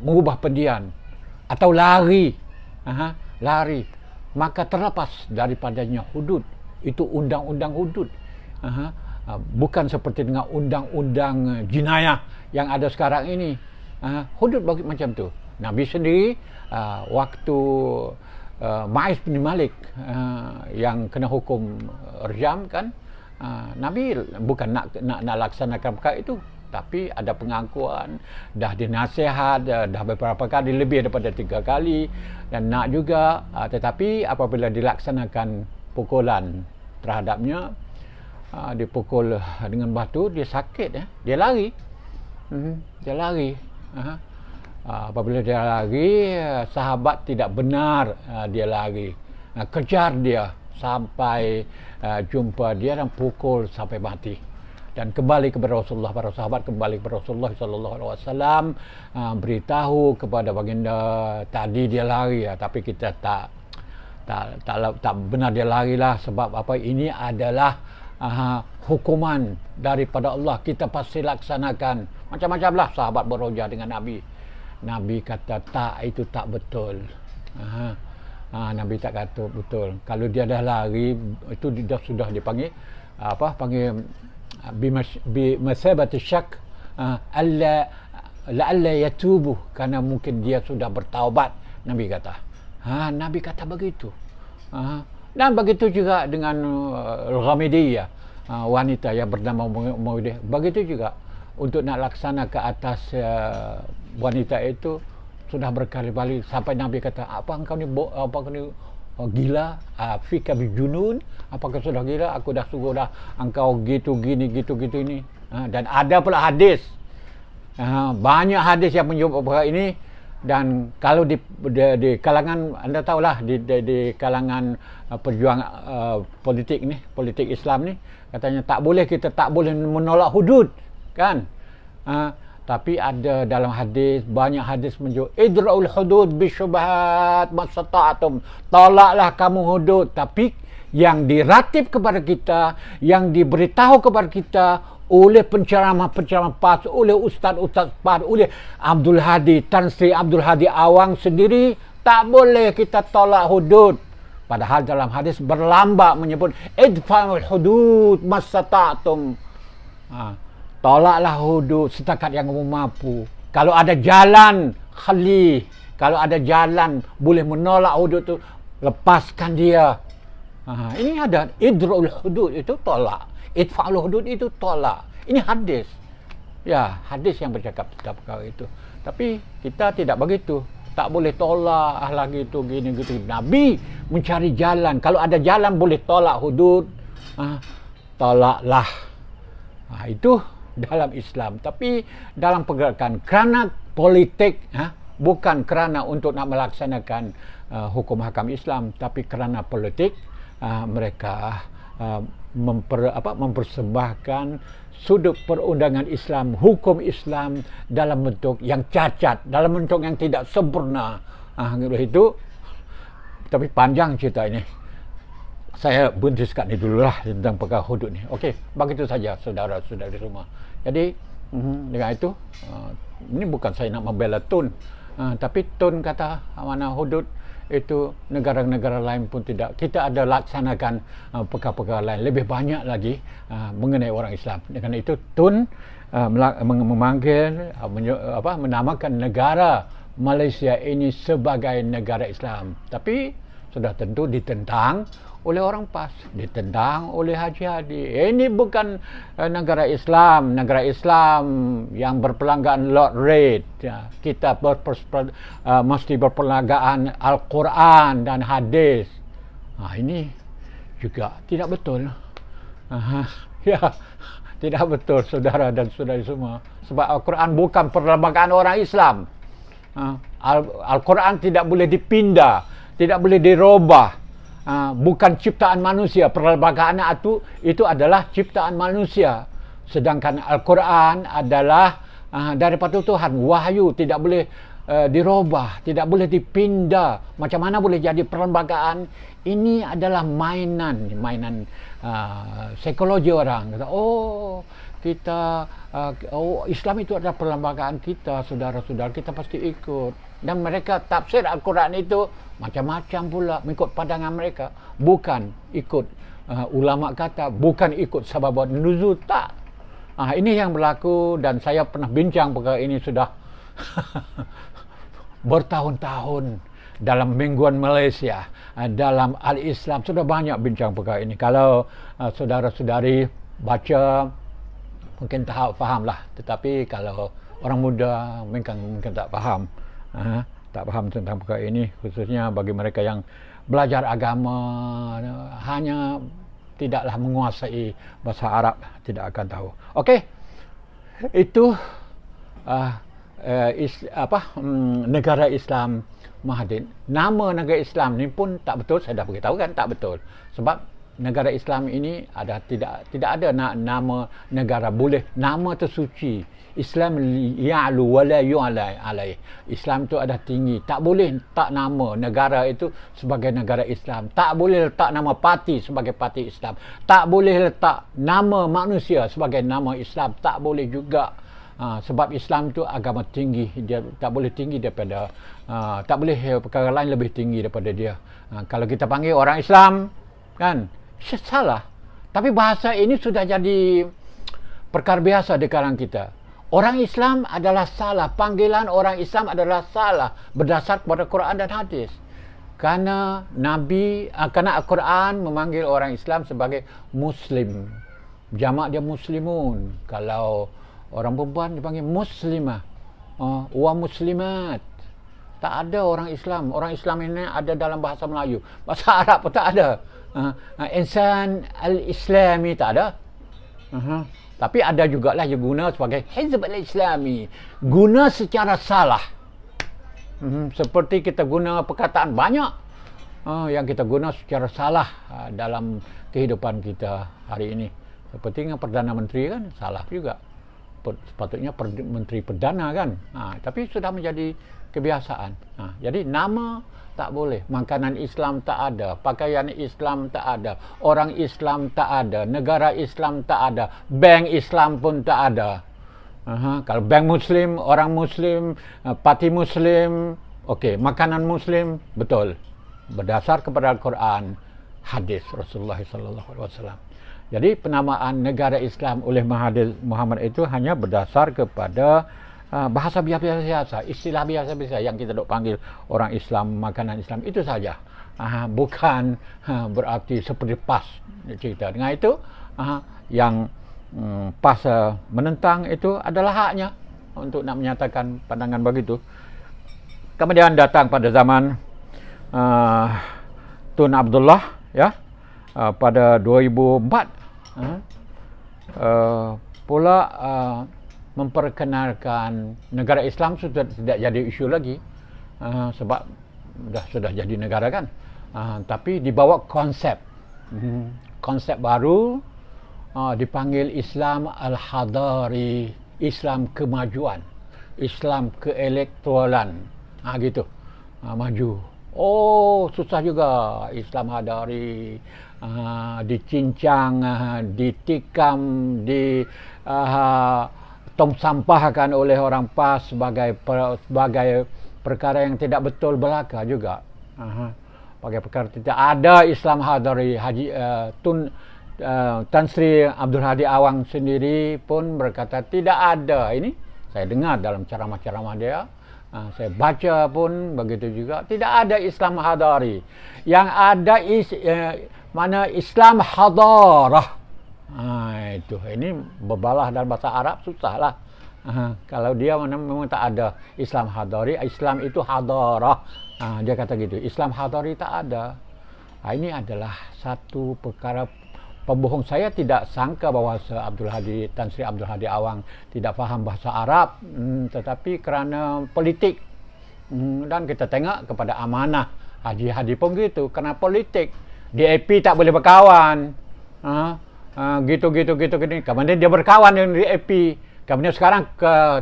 mengubah pendiam atau lari, maka terlepas daripadanya hudud. Itu undang-undang hudud. Bukan seperti dengan undang-undang jenayah yang ada sekarang ini. Hudud bagi macam tu. Nabi sendiri waktu Ma'is bin Malik yang kena hukum rejam kan, Nabi bukan nak laksanakan perkara itu, tapi ada pengakuan, dah dinasihat, dah beberapa kali, lebih daripada 3 kali, dan nak juga, tetapi apabila dilaksanakan pukulan terhadapnya, dipukul dengan batu, dia sakit, dia lari. Dia lari. Apabila dia lari, sahabat tidak benar dia lari. Kejar dia sampai jumpa dia dan pukul sampai mati. Dan kembali kepada Rasulullah, para sahabat kembali kepada Rasulullah sallallahu alaihi wasallam, beritahu kepada baginda, tadi dia lari, tapi kita tak benar dia larilah, sebab apa, ini adalah hukuman daripada Allah, kita pasti laksanakan. Macam-macamlah sahabat beroja dengan Nabi. Nabi kata tak, itu tak betul. Nabi tak kata betul. Kalau dia dah lari, itu dia sudah dipanggil panggil bimasabati syak, la'alla yatubu, kerana mungkin dia sudah bertaubat. Nabi kata. Nabi kata begitu. Dan begitu juga dengan Al-Ghamidiyah, wanita yang bernama Mu'awiyah. Begitu juga untuk nak laksana ke atas wanita itu sudah berkali-kali, sampai Nabi kata, apa engkau ni gila, fika bijunun, apakah sudah gila, aku dah suruh dah engkau gitu gini gitu ini. Dan ada pula hadis, banyak hadis yang menyebut perkara ini. Dan kalau di kalangan, anda tahulah, di kalangan perjuang politik ni, politik Islam ni, katanya kita tak boleh menolak hudud, kan? Tapi ada dalam hadis, banyak hadis menunjuk idra'ul hudud bisyubhat mastata'tum, tolaklah kamu hudud, tapi yang diratib kepada kita, yang diberitahu kepada kita oleh penceramah-penceramah PAS, oleh ustaz-ustaz PAS, oleh Abdul Hadi, Tan Sri Abdul Hadi Awang sendiri, tak boleh kita tolak hudud. Padahal dalam hadis berlambak menyebut idfa'ul hudud mastata'tum, tolaklah hudud setakat yang kamu mampu. Kalau ada jalan, khali, kalau ada jalan boleh menolak hudud itu, lepaskan dia. Ini ada idra'ul hudud, itu tolak. Idfa'ul hudud itu tolak. Ini hadis. Ya, hadis yang bercakap tentang perkara itu. Tapi kita tidak begitu. Tak boleh tolak lagi itu gini gitu. Nabi mencari jalan. Kalau ada jalan boleh tolak hudud, tolaklah. Itu dalam Islam. Tapi dalam pergerakan kerana politik, bukan kerana untuk nak melaksanakan hukum hakam Islam, tapi kerana politik, mereka mempersembahkan sudut perundangan Islam, hukum Islam dalam bentuk yang cacat, dalam bentuk yang tidak sempurna. Itu. Tapi panjang cerita ini. Saya berhenti sekat ni dululah tentang perkara hudud ni. Okey, begitu saja saudara-saudari semua. Jadi dengan itu, ini bukan saya nak membela Tun, tapi Tun kata mana hudud itu negara-negara lain pun tidak. Kita ada laksanakan perkara-perkara lain lebih banyak lagi mengenai orang Islam. Dengan itu Tun memanggil menamakan negara Malaysia ini sebagai negara Islam. Tapi sudah tentu ditentang oleh orang PAS, ditentang oleh Haji Hadi. Ini bukan negara Islam. Negara Islam yang berpelanggan Lord Reid. Kita mesti berpelanggan Al-Quran dan hadis. Ini juga tidak betul. Ya, tidak betul saudara dan saudari semua. Sebab Al-Quran bukan perlembagaan orang Islam. Al-Quran tidak boleh dipindah, tidak boleh dirubah. Bukan ciptaan manusia. Perlembagaan itu adalah ciptaan manusia. Sedangkan Al-Quran adalah daripada Tuhan, wahyu, tidak boleh dirubah, tidak boleh dipindah. Macam mana boleh jadi perlembagaan? Ini adalah mainan psikologi orang. Kata, Islam itu adalah perlembagaan kita, saudara-saudara, kita pasti ikut. Dan mereka tafsir Al-Quran itu macam-macam pula, mengikut pandangan mereka, bukan ikut ulama kata bukan ikut sabab nuzul, tak. Ini yang berlaku dan saya pernah bincang perkara ini sudah bertahun-tahun dalam mingguan Malaysia, dalam Al-Islam sudah banyak bincang perkara ini. Kalau saudara-saudari baca mungkin tak fahamlah, tetapi kalau orang muda mungkin tak faham, tak faham tentang perkara ini, khususnya bagi mereka yang belajar agama hanya tidaklah menguasai bahasa Arab, tidak akan tahu. Okey, itu negara Islam Mahathir. Nama negara Islam ni pun tak betul, saya dah beritahu kan, tak betul. Sebab negara Islam ini tidak ada nama negara, boleh nama tersuci. Islam ya'lu wa la yu'la alaih. Islam tu ada tinggi. Tak boleh letak nama negara itu sebagai negara Islam. Tak boleh letak nama parti sebagai parti Islam. Tak boleh letak nama manusia sebagai nama Islam. Tak boleh juga. Sebab Islam tu agama tinggi. Dia tak boleh tinggi daripada tak boleh perkara lain lebih tinggi daripada dia. Kalau kita panggil orang Islam kan, salah. Tapi bahasa ini sudah jadi perkara biasa di kalangan kita. Orang Islam adalah salah, panggilan orang Islam adalah salah berdasar kepada Quran dan hadis. Kerana kerana Al-Quran memanggil orang Islam sebagai Muslim. Jamak dia Muslimun. Kalau orang perempuan dipanggil Muslimah, wa Muslimat. Tak ada orang Islam. Orang Islam ini ada dalam bahasa Melayu. Bahasa Arab pun tak ada. Insan al-Islami tak ada. Tapi ada jugalah yang guna sebagai Hizb al-Islami. Guna secara salah. Seperti kita guna perkataan banyak yang kita guna secara salah dalam kehidupan kita hari ini. Seperti dengan Perdana Menteri kan, salah juga. Sepatutnya Menteri Perdana kan. Tapi sudah menjadi kebiasaan. Jadi nama tak boleh, makanan Islam tak ada, pakaian Islam tak ada, orang Islam tak ada, negara Islam tak ada, bank Islam pun tak ada. Kalau bank Muslim, orang Muslim, parti Muslim, okey, makanan Muslim, betul, berdasar kepada Al-Quran, hadis Rasulullah SAW. Jadi penamaan negara Islam oleh Mahathir Mohamad itu hanya berdasar kepada bahasa biasa-biasa, istilah biasa-biasa yang kita dok panggil orang Islam, makanan Islam, itu saja. Bukan berarti seperti PAS cerita. Dengan itu yang PAS menentang itu adalah haknya untuk nak menyatakan pandangan begitu. Kemudian datang pada zaman Tun Abdullah, ya, pada 2004 pula memperkenalkan negara Islam sudah tidak jadi isu lagi, sebab sudah jadi negara kan, tapi dibawa konsep baru, dipanggil Islam Al-Hadari, Islam kemajuan, Islam keelektoralan, gitu, maju. Oh, susah juga Islam Hadari, dicincang, ditikam, tong sampahkan oleh orang PAS sebagai perkara yang tidak betul belaka juga. Sebagai perkara tidak ada Islam Hadari. Tan Sri Abdul Hadi Awang sendiri pun berkata tidak ada. Ini saya dengar dalam ceramah-ceramah dia, saya baca pun begitu juga, tidak ada Islam Hadari. Yang ada mana Islam Hadarah. Itu ini berbalah dalam bahasa Arab susahlah. Kalau dia memang tak ada Islam Hadari, Islam itu hadarah. Dia kata gitu, Islam Hadari tak ada. Ini adalah satu perkara pembohong. Saya tidak sangka bahawa Tan Sri Abdul Hadi Awang tidak faham bahasa Arab, tetapi kerana politik. Dan kita tengok kepada amanah Haji Hadi pun gitu, kerana politik. DAP tak boleh berkawan. Gitu. Kemudian dia berkawan dengan DAP. Kemudian sekarang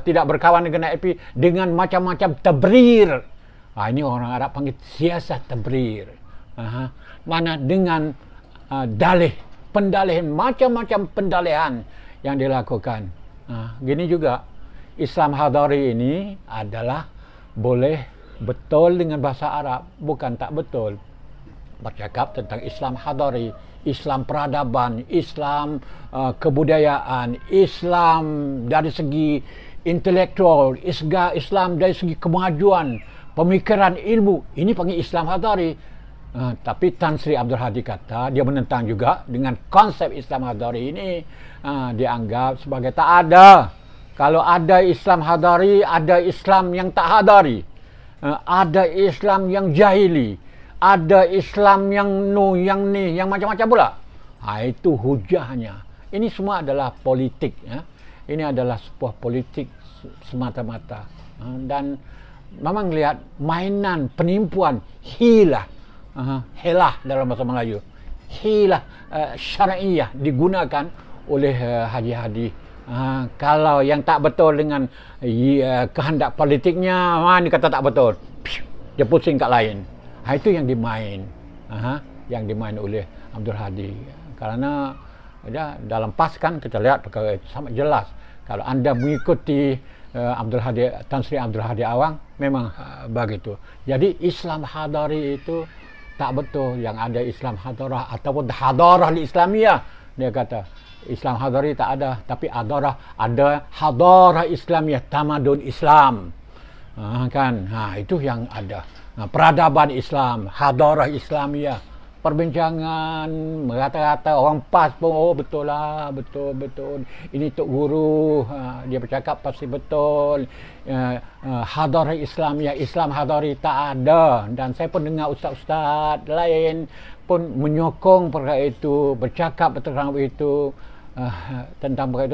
tidak berkawan dengan DAP dengan macam-macam tabrir. Ini orang Arab panggil siasat tabrir. Mana dengan pendalihan, macam-macam pendalihan yang dilakukan. Gini juga, Islam Hadari ini adalah boleh betul dengan bahasa Arab, bukan tak betul. bercakap tentang Islam hadari, Islam peradaban, Islam kebudayaan, Islam dari segi intelektual, Islam dari segi kemajuan, pemikiran ilmu. Ini panggil Islam hadari. Tapi Tan Sri Abdul Hadi kata dia menentang juga dengan konsep Islam hadari ini. Dianggap sebagai tak ada. Kalau ada Islam hadari, ada Islam yang tak hadari. Ada Islam yang jahili, ada Islam yang yang ni, yang macam-macam pula. Itu hujahnya. Ini semua adalah politik. Ini adalah sebuah politik semata-mata. Dan memang lihat mainan penipuan hilah. Hilah dalam bahasa Melayu. Hilah syar'iyah digunakan oleh Haji Hadi. Kalau yang tak betul dengan kehendak politiknya, dia kata tak betul, dia pusing kat lain. Itu yang dimain, yang dimain oleh Abdul Hadi. Karena dalam PAS kan kita lihat perkara itu sangat jelas. Kalau anda mengikuti Tan Sri Abdul Hadi Awang, memang begitu. Jadi Islam hadari itu tak betul. Yang ada Islam hadarah ataupun hadarah Islamiyah. Dia kata Islam hadari tak ada, tapi ada hadarah Islamiyah, tamadun Islam. Itu yang ada. Peradaban Islam, hadarah Islamiyah. Perbincangan merata-rata orang PAS pun betul lah, betul. Ini Tok Guru, dia bercakap pasti betul. Hadarah Islamiyah, Islam hadari tak ada. Dan saya pun dengar ustaz-ustaz lain pun menyokong perkara itu, bercakap tentang itu,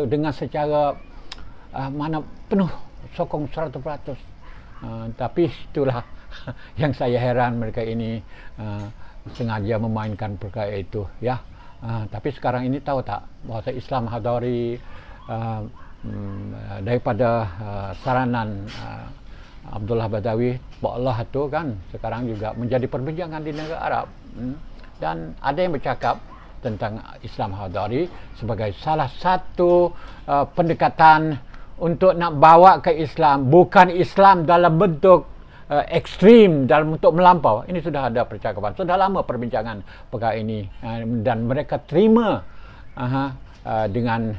dengan secara mana penuh sokong 100%. Tapi itulah yang saya heran, mereka ini sengaja memainkan perkara itu, ya. Tapi sekarang ini tahu tak bahasa Islam hadari daripada saranan Abdullah Badawi, Allah itu kan sekarang juga menjadi perbincangan di negara Arab. Dan ada yang bercakap tentang Islam hadari sebagai salah satu pendekatan untuk nak bawa ke Islam, bukan Islam dalam bentuk ekstrim, dalam bentuk melampau. Ini sudah ada percakapan, sudah lama perbincangan perkara ini, dan mereka terima dengan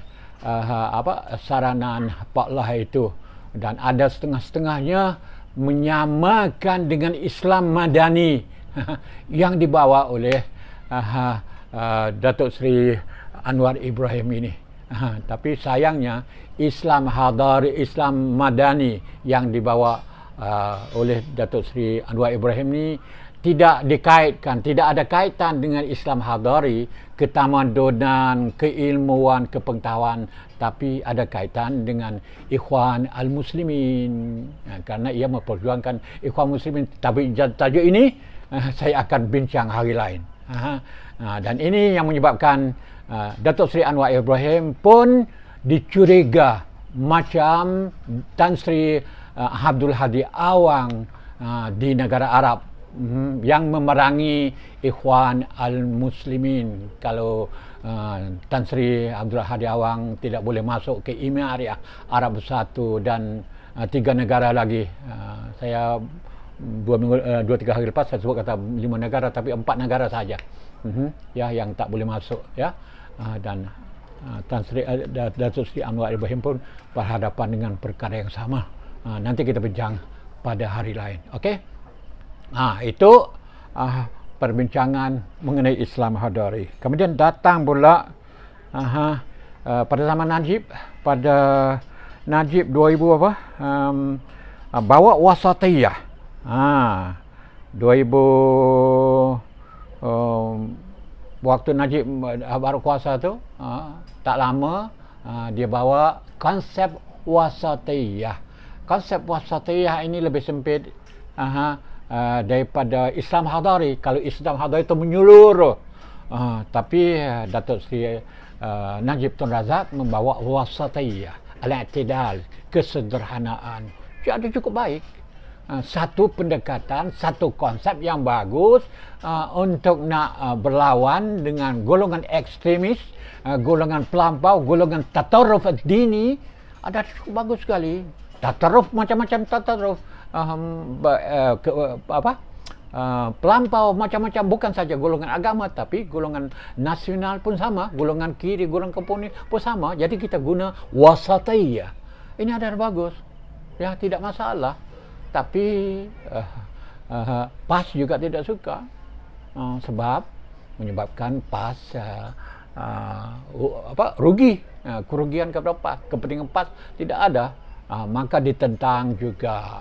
saranan Pak Lah itu. Dan ada setengah-setengahnya menyamakan dengan Islam Madani yang dibawa oleh Datuk Seri Anwar Ibrahim ini. Tapi sayangnya Islam hadari, Islam Madani yang dibawa oleh Datuk Seri Anwar Ibrahim ini tidak dikaitkan, tidak ada kaitan dengan Islam hadari, ketamadunan, keilmuan, kepengetahuan, tapi ada kaitan dengan Ikhwan Al-Muslimin. Karena ia memperjuangkan Ikhwan Muslimin. Tapi tajuk ini saya akan bincang hari lain. Dan ini yang menyebabkan Datuk Seri Anwar Ibrahim pun dicuriga macam Tan Sri Abdul Hadi Awang di negara Arab yang memerangi Ikhwan Al-Muslimin. Kalau Tan Sri Abdul Hadi Awang tidak boleh masuk ke Emirat Arab Bersatu dan 3 negara lagi. Saya 2-3 hari lepas saya sebut kata 5 negara, tapi 4 negara saja ya yang tak boleh masuk, ya. Dan Tan Sri Datuk Seri Anwar Ibrahim pun berhadapan dengan perkara yang sama. Nanti kita bincang pada hari lain. Okey. Itu perbincangan mengenai Islam hadari. Kemudian datang pula pada zaman Najib, pada Najib 2000 apa? Bawa wasatiyah. 2000 waktu Najib baru kuasa tu, tak lama dia bawa konsep wasatiyah. Konsep wasatiyah ini lebih sempit daripada Islam hadari. Kalau Islam hadari itu menyeluruh, tapi Datuk Seri Najib Tun Razak membawa wasatiyah, al-i'tidal, kesederhanaan. Jadi cukup baik. Satu pendekatan, satu konsep yang bagus untuk nak berlawan dengan golongan ekstremis, golongan pelampau, golongan tatarruf dini. Ada cukup bagus sekali. Tatarruf, macam-macam tatarruf. pelampau macam-macam, bukan saja golongan agama tapi golongan nasional pun sama, golongan kiri, golongan komunis pun sama. Jadi kita guna wasatiyah. Ini adalah bagus, ya, tidak masalah. Tapi PAS juga tidak suka, sebab menyebabkan PAS rugi, kerugian kepada PAS, kepentingan PAS tidak ada. Maka ditentang juga,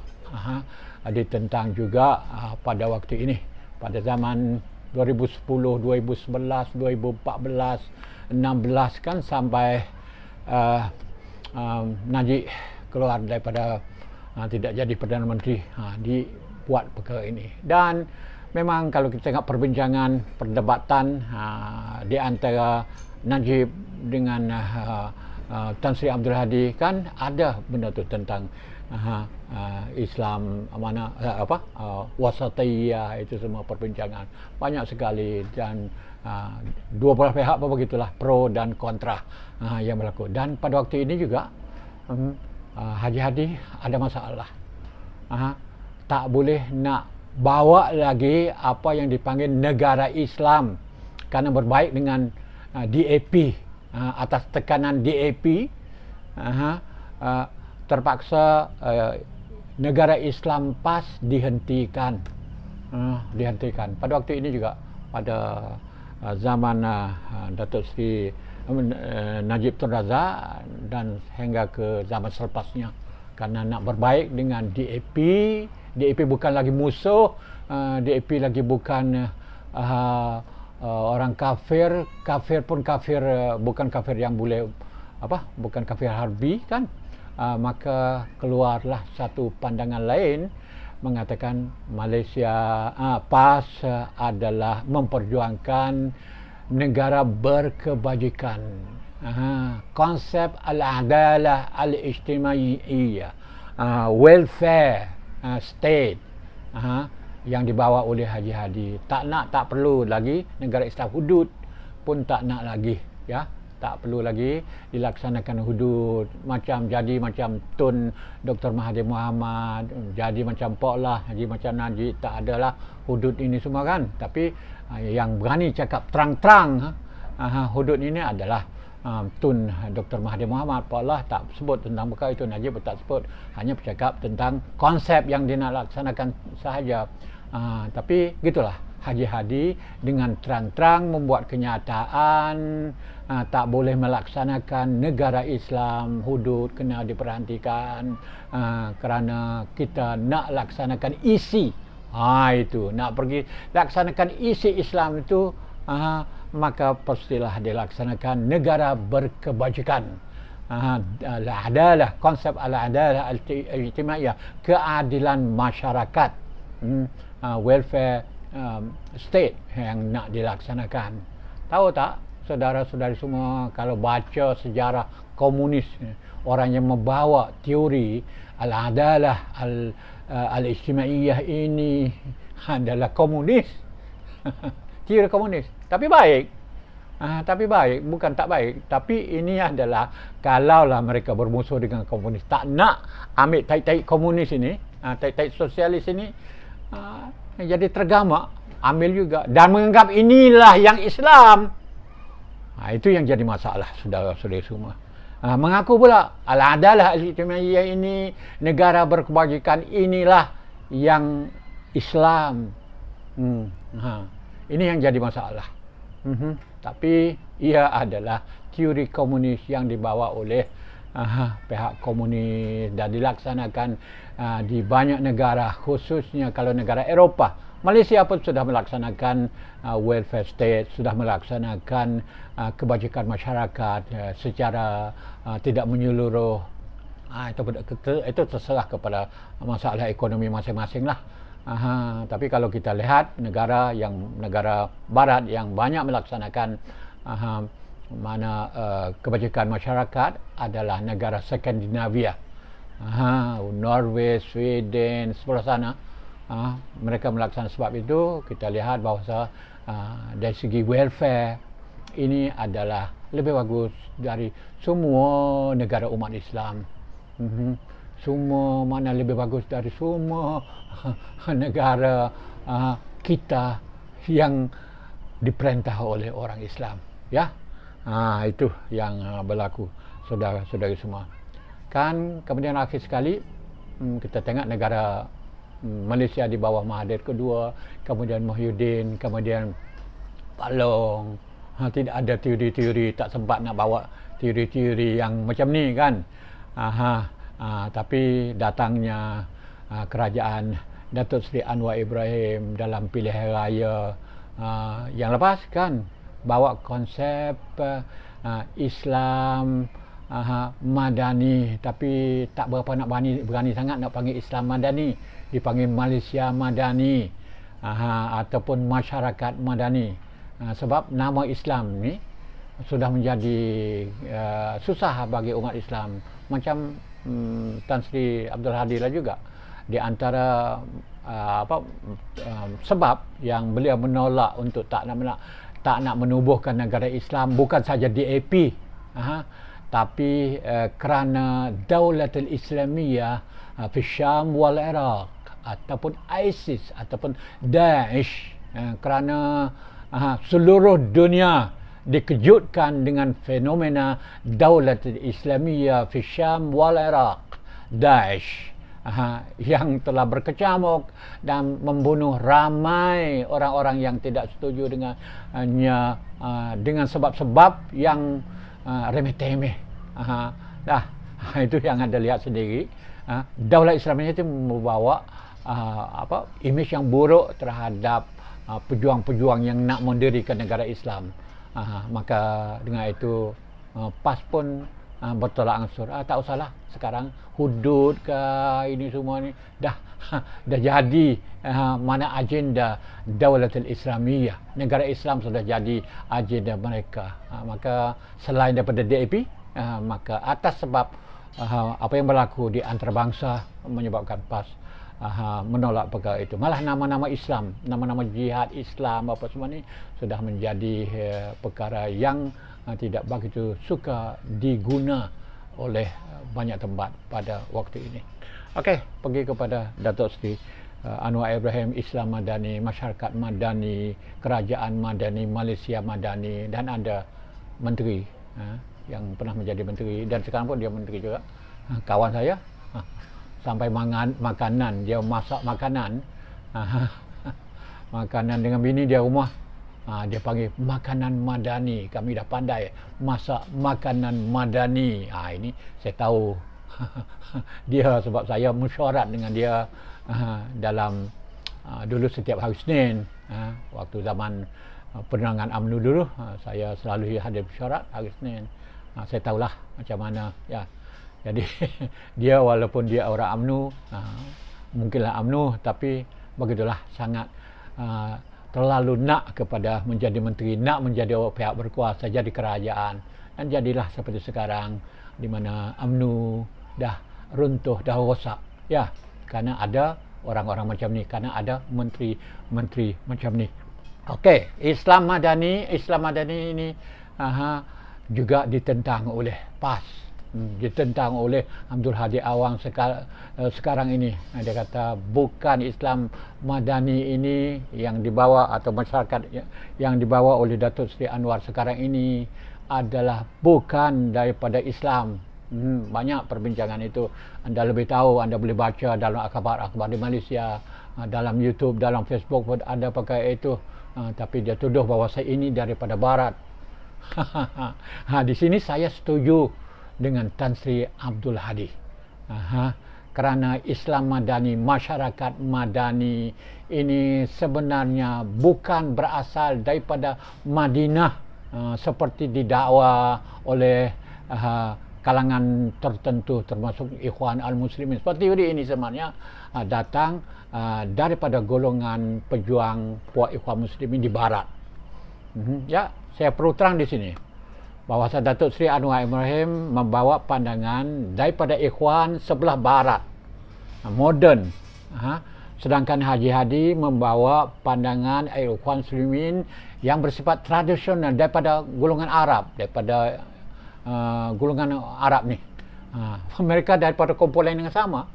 pada waktu ini, pada zaman 2010, 2011, 2014, 16 kan, sampai Najib keluar daripada tidak jadi Perdana Menteri, dibuat perkara ini. Dan memang kalau kita tengok perbincangan, perdebatan di antara Najib dengan Tan Sri Abdul Hadi, kan ada benda tu tentang Islam mana wasatiyah, itu semua perbincangan banyak sekali, dan dua belah pihak apa begitulah, pro dan kontra yang berlaku. Dan pada waktu ini juga Haji Hadi ada masalah, tak boleh nak bawa lagi apa yang dipanggil negara Islam kerana berbaik dengan DAP. Atas tekanan DAP, terpaksa negara Islam PAS dihentikan. Pada waktu ini juga, pada zaman Datuk Seri Najib Tun Razak dan hingga ke zaman selepasnya, karena nak berbaik dengan DAP. DAP bukan lagi musuh, DAP lagi bukan orang kafir. Kafir pun kafir, bukan kafir yang boleh bukan kafir harbi, kan. Maka keluarlah satu pandangan lain mengatakan Malaysia PAS adalah memperjuangkan negara berkebajikan, konsep al-adalah al-ijtimaiyah, welfare state, yang dibawa oleh Haji Hadi. Tak perlu lagi negara Islam, hudud pun tak nak lagi, ya. Tak perlu lagi dilaksanakan hudud, jadi macam Tun Dr. Mahathir Mohamad, jadi macam Pok lah, jadi macam Najib, tak adalah hudud ini semua, kan. Tapi yang berani cakap terang-terang hudud ini adalah Tun Dr. Mahathir Mohamad. Pok lah tak sebut tentang perkara itu, Najib pun tak sebut, hanya bercakap tentang konsep yang dia nak laksanakan sahaja. Tapi gitulah, Haji Hadi dengan terang-terang membuat kenyataan tak boleh melaksanakan negara Islam, hudud kena diperhentikan, kerana kita nak laksanakan isi, itu nak pergi laksanakan isi Islam itu, maka pastilah dilaksanakan negara berkebajikan. Al-adalah, konsep al-adalah al-ijtimaiyah, keadilan masyarakat, welfare state yang nak dilaksanakan. Tahu tak, saudara-saudari semua, kalau baca sejarah komunis, orang yang membawa teori al-adalah al-ijtimaiyah ini adalah komunis. Teori komunis, tapi baik. Bukan tak baik, tapi ini adalah kalaulah mereka bermusuh dengan komunis, tak nak ambil taik-taik komunis ini, taik-taik sosialis ini, jadi tergamak, ambil juga dan menganggap inilah yang Islam. Itu yang jadi masalah, saudara-saudari semua. Mengaku pula al-adalah al-ijtimaiyah ini, negara berkebajikan inilah yang Islam. Ini yang jadi masalah. Tapi ia adalah teori komunis yang dibawa oleh pihak komunis dan dilaksanakan di banyak negara, khususnya kalau negara Eropah. Malaysia pun sudah melaksanakan welfare state, sudah melaksanakan kebajikan masyarakat secara tidak menyeluruh. Itu terserah kepada masalah ekonomi masing-masing lah. Tapi kalau kita lihat negara barat yang banyak melaksanakan kebajikan masyarakat adalah negara Skandinavia, Norway, Sweden, sebelah sana. Mereka melaksanakan, sebab itu kita lihat bahawa dari segi welfare ini adalah lebih bagus dari semua negara umat Islam. semua mana lebih bagus dari semua negara kita yang diperintah oleh orang Islam, ya. Itu yang berlaku, saudara-saudari semua. Kan kemudian akhir sekali kita tengok negara Malaysia di bawah Mahathir kedua, kemudian Muhyiddin, kemudian Pak Long. Tidak ada teori-teori, tak sempat nak bawa teori-teori yang macam ni kan. Tapi datangnya kerajaan Datuk Seri Anwar Ibrahim dalam pilihan raya yang lepas kan, bawa konsep Islam Madani, tapi tak berapa nak berani sangat nak panggil Islam Madani, dipanggil Malaysia Madani ataupun masyarakat Madani. Sebab nama Islam ni sudah menjadi susah bagi umat Islam. Macam Tan Sri Abdul Hadi lah juga, di antara sebab yang beliau menolak untuk tak nak menubuhkan negara Islam bukan saja DAP, tapi kerana Daulatul Islamiyah fi Syam wal Iraq ataupun ISIS ataupun Daesh, kerana seluruh dunia dikejutkan dengan fenomena Daulatul Islamiyah fi Syam wal Iraq, Daesh, yang telah berkecamuk dan membunuh ramai orang-orang yang tidak setuju dengannya, dengan sebab-sebab yang remeh-temeh. Itu yang anda lihat sendiri. Daulat Islamiyah itu membawa imej yang buruk terhadap pejuang-pejuang yang nak mendirikan negara Islam. Maka dengan itu PAS pun bertolak ansur. Tak usahlah sekarang hudud ke ini semua ni dah jadi mana agenda Daulatul Islamiyah, negara Islam sudah jadi agenda mereka. Maka selain daripada DAP, maka atas sebab apa yang berlaku di antarabangsa menyebabkan PAS menolak perkara itu. Malah nama-nama Islam, nama-nama jihad Islam apa semua ni sudah menjadi perkara yang tidak begitu suka diguna oleh banyak tempat pada waktu ini. Okey, pergi kepada Datuk Seri Anwar Ibrahim, Islam Madani, Masyarakat Madani, Kerajaan Madani, Malaysia Madani, dan ada menteri yang pernah menjadi menteri dan sekarang pun dia menteri juga, kawan saya. Sampai makanan, dia masak makanan, makanan dengan bini dia rumah, dia panggil makanan Madani. Kami dah pandai masak makanan Madani. Ini saya tahu dia, sebab saya mesyuarat dengan dia dalam dulu setiap hari Isnin, waktu zaman penerangan UMNO dulu, saya selalu hadir mesyuarat hari Isnin. Saya tahulah macam mana, ya. Jadi dia walaupun dia orang UMNO, mungkinlah UMNO, tapi begitulah, sangat terlalu nak kepada menjadi menteri, nak menjadi pihak berkuasa, jadi kerajaan. Dan jadilah seperti sekarang di mana UMNO dah runtuh, dah rosak, ya, kerana ada orang-orang macam ni, kerana ada menteri-menteri macam ni. Okey, Islam Madani ini juga ditentang oleh PAS, ditentang oleh Abdul Hadi Awang sekarang ini. Dia kata bukan Islam Madani ini yang dibawa, atau masyarakat yang dibawa oleh Datuk Seri Anwar sekarang ini adalah bukan daripada Islam. Banyak perbincangan itu, anda lebih tahu, anda boleh baca dalam akhbar-akhbar di Malaysia, dalam YouTube, dalam Facebook pun ada pakai itu. Tapi dia tuduh bahawa saya ini daripada Barat. Di sini saya setuju dengan Tan Sri Abdul Hadi, kerana Islam Madani, masyarakat Madani ini sebenarnya bukan berasal daripada Madinah seperti didakwa oleh kalangan tertentu termasuk Ikhwan Al-Muslimin. Seperti ini sebenarnya datang daripada golongan pejuang puak Ikhwan Muslimin di Barat. Ya, saya perlu terang di sini bahawa Datuk Seri Anwar Ibrahim membawa pandangan daripada Ikhwan sebelah Barat, moden. Sedangkan Haji Hadi membawa pandangan Ikhwan Muslimin yang bersifat tradisional daripada golongan Arab, daripada golongan Arab ni. Mereka daripada kumpulan yang sama.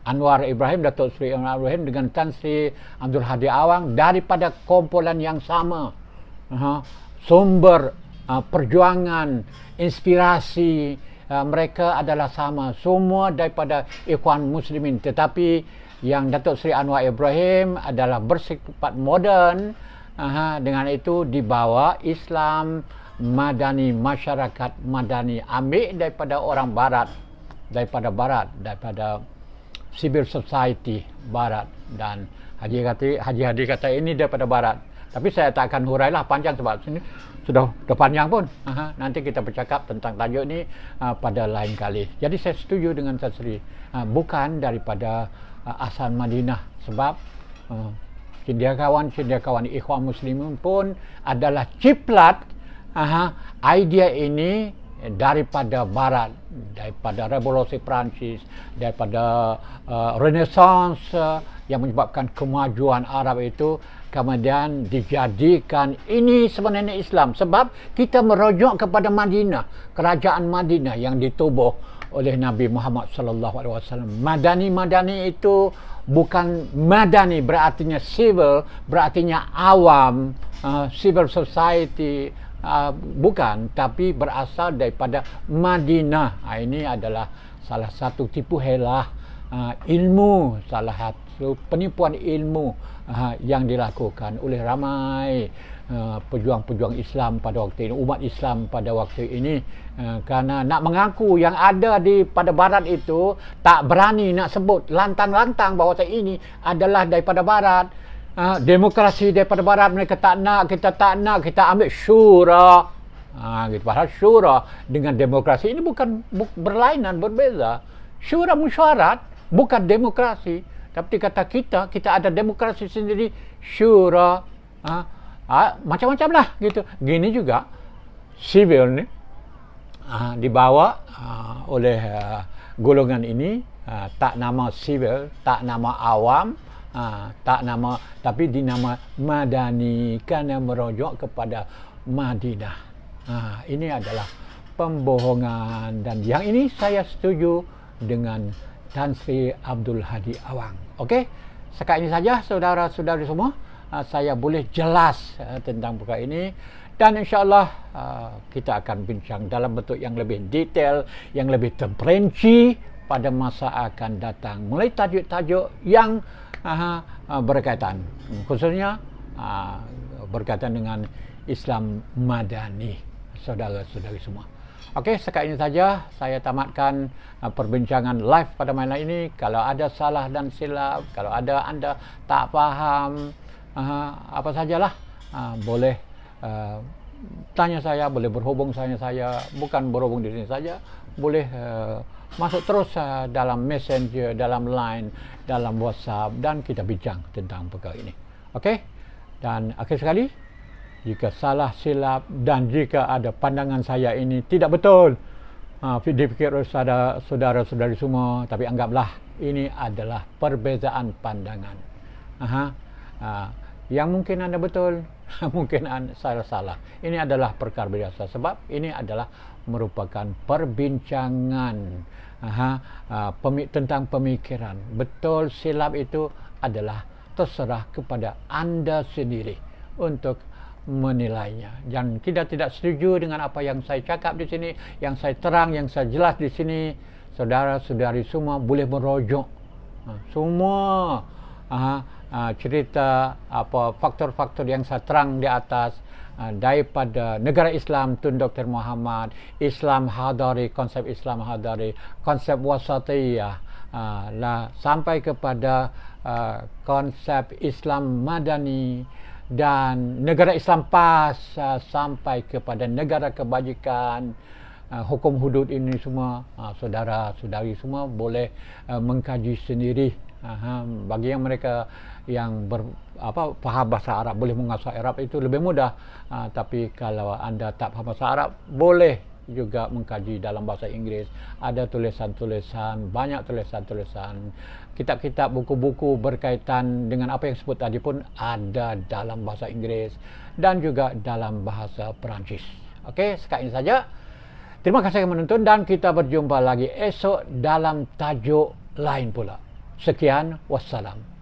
Anwar Ibrahim, Datuk Seri Anwar Ibrahim dengan Tan Sri Abdul Hadi Awang daripada kumpulan yang sama. Sumber perjuangan, inspirasi mereka adalah sama. Semua daripada Ikhwan Muslimin. Tetapi yang Datuk Seri Anwar Ibrahim adalah bersifat moden. Dengan itu dibawa Islam Madani, masyarakat Madani, ambil daripada orang Barat, daripada civil society Barat. Dan Haji Hadi kata ini daripada Barat. Tapi saya tak akan hurailah panjang sebab sini sudah panjang pun. Nanti kita bercakap tentang tajuk ni pada lain kali. Jadi saya setuju dengan Tan Sri, bukan daripada asal Madinah, sebab cendekiawan Ikhwan Muslimin pun adalah ciplat idea ini daripada Barat, daripada Revolusi Perancis, daripada Renaissance yang menyebabkan kemajuan Arab itu, kemudian dijadikan ini sebenarnya Islam. Sebab kita merujuk kepada Madinah, kerajaan Madinah yang ditubuh oleh Nabi Muhammad sallallahu alaihi wasallam. Madani itu bukan madani berartinya civil, berartinya awam, civil society, bukan, tapi berasal daripada Madinah. Ini adalah salah satu tipu helah ilmu, salah satu penipuan ilmu yang dilakukan oleh ramai pejuang-pejuang Islam pada waktu ini, umat Islam pada waktu ini, kerana nak mengaku yang ada pada Barat itu, tak berani nak sebut lantang-lantang bahawa ini adalah daripada Barat. Demokrasi daripada Barat mereka tak nak, kita tak nak, kita ambil syura. Gitu. Padahal syura dengan demokrasi ini bukan berlainan, berbeza. Syura mesyuarat bukan demokrasi. Tapi kata kita ada demokrasi sendiri, syura. Macam-macam lah gitu. Gini juga civil ni dibawa oleh golongan ini, tak nama civil, tak nama awam, tak nama, tapi dinama Madani kerana merujuk kepada Madinah. Ini adalah pembohongan, dan yang ini saya setuju dengan Tan Sri Abdul Hadi Awang. Okey, setakat ini saja saudara-saudari semua. Saya boleh jelas tentang perkara ini, dan insyaAllah kita akan bincang dalam bentuk yang lebih detail, yang lebih terperinci pada masa akan datang, mulai tajuk-tajuk yang berkaitan, khususnya berkaitan dengan Islam Madani, saudara-saudari semua. Okey, setakat ini saja saya tamatkan perbincangan live pada malam ini. Kalau ada salah dan silap, kalau ada anda tak faham apa sajalah, boleh tanya saya, boleh berhubung saya, bukan berhubung di sini saja, boleh masuk terus dalam Messenger, dalam Line, dalam WhatsApp, dan kita bincang tentang perkara ini. Okey, dan akhir sekali, jika salah silap dan jika ada pandangan saya ini tidak betul, dipikir oleh saudara-saudari semua, tapi anggaplah ini adalah perbezaan pandangan. Yang mungkin anda betul, mungkin saya salah. Ini adalah perkara biasa, sebab ini adalah merupakan perbincangan tentang pemikiran. Betul silap itu adalah terserah kepada anda sendiri untuk menilainya. Dan kita tidak setuju dengan apa yang saya cakap di sini, yang saya terang, yang saya jelas di sini. Saudara-saudari semua boleh merujuk semua cerita faktor-faktor yang saya terang di atas, daripada negara Islam Tun Dr. Muhammad, Islam Hadari, konsep Islam Hadari, konsep wasatiyah, sampai kepada konsep Islam Madani, dan negara Islam PAS, sampai kepada negara kebajikan, hukum hudud. Ini semua saudara-saudari semua boleh mengkaji sendiri. Bagi yang mereka yang faham bahasa Arab, boleh menguasai Arab, itu lebih mudah. Tapi kalau anda tak faham bahasa Arab, boleh juga mengkaji dalam bahasa Inggeris. Ada tulisan-tulisan, banyak tulisan-tulisan, kitab-kitab, buku-buku berkaitan dengan apa yang sebut tadi pun ada dalam bahasa Inggris dan juga dalam bahasa Perancis. Okey, sekarang ini saja. Terima kasih yang menonton dan kita berjumpa lagi esok dalam tajuk lain pula. Sekian, wassalam.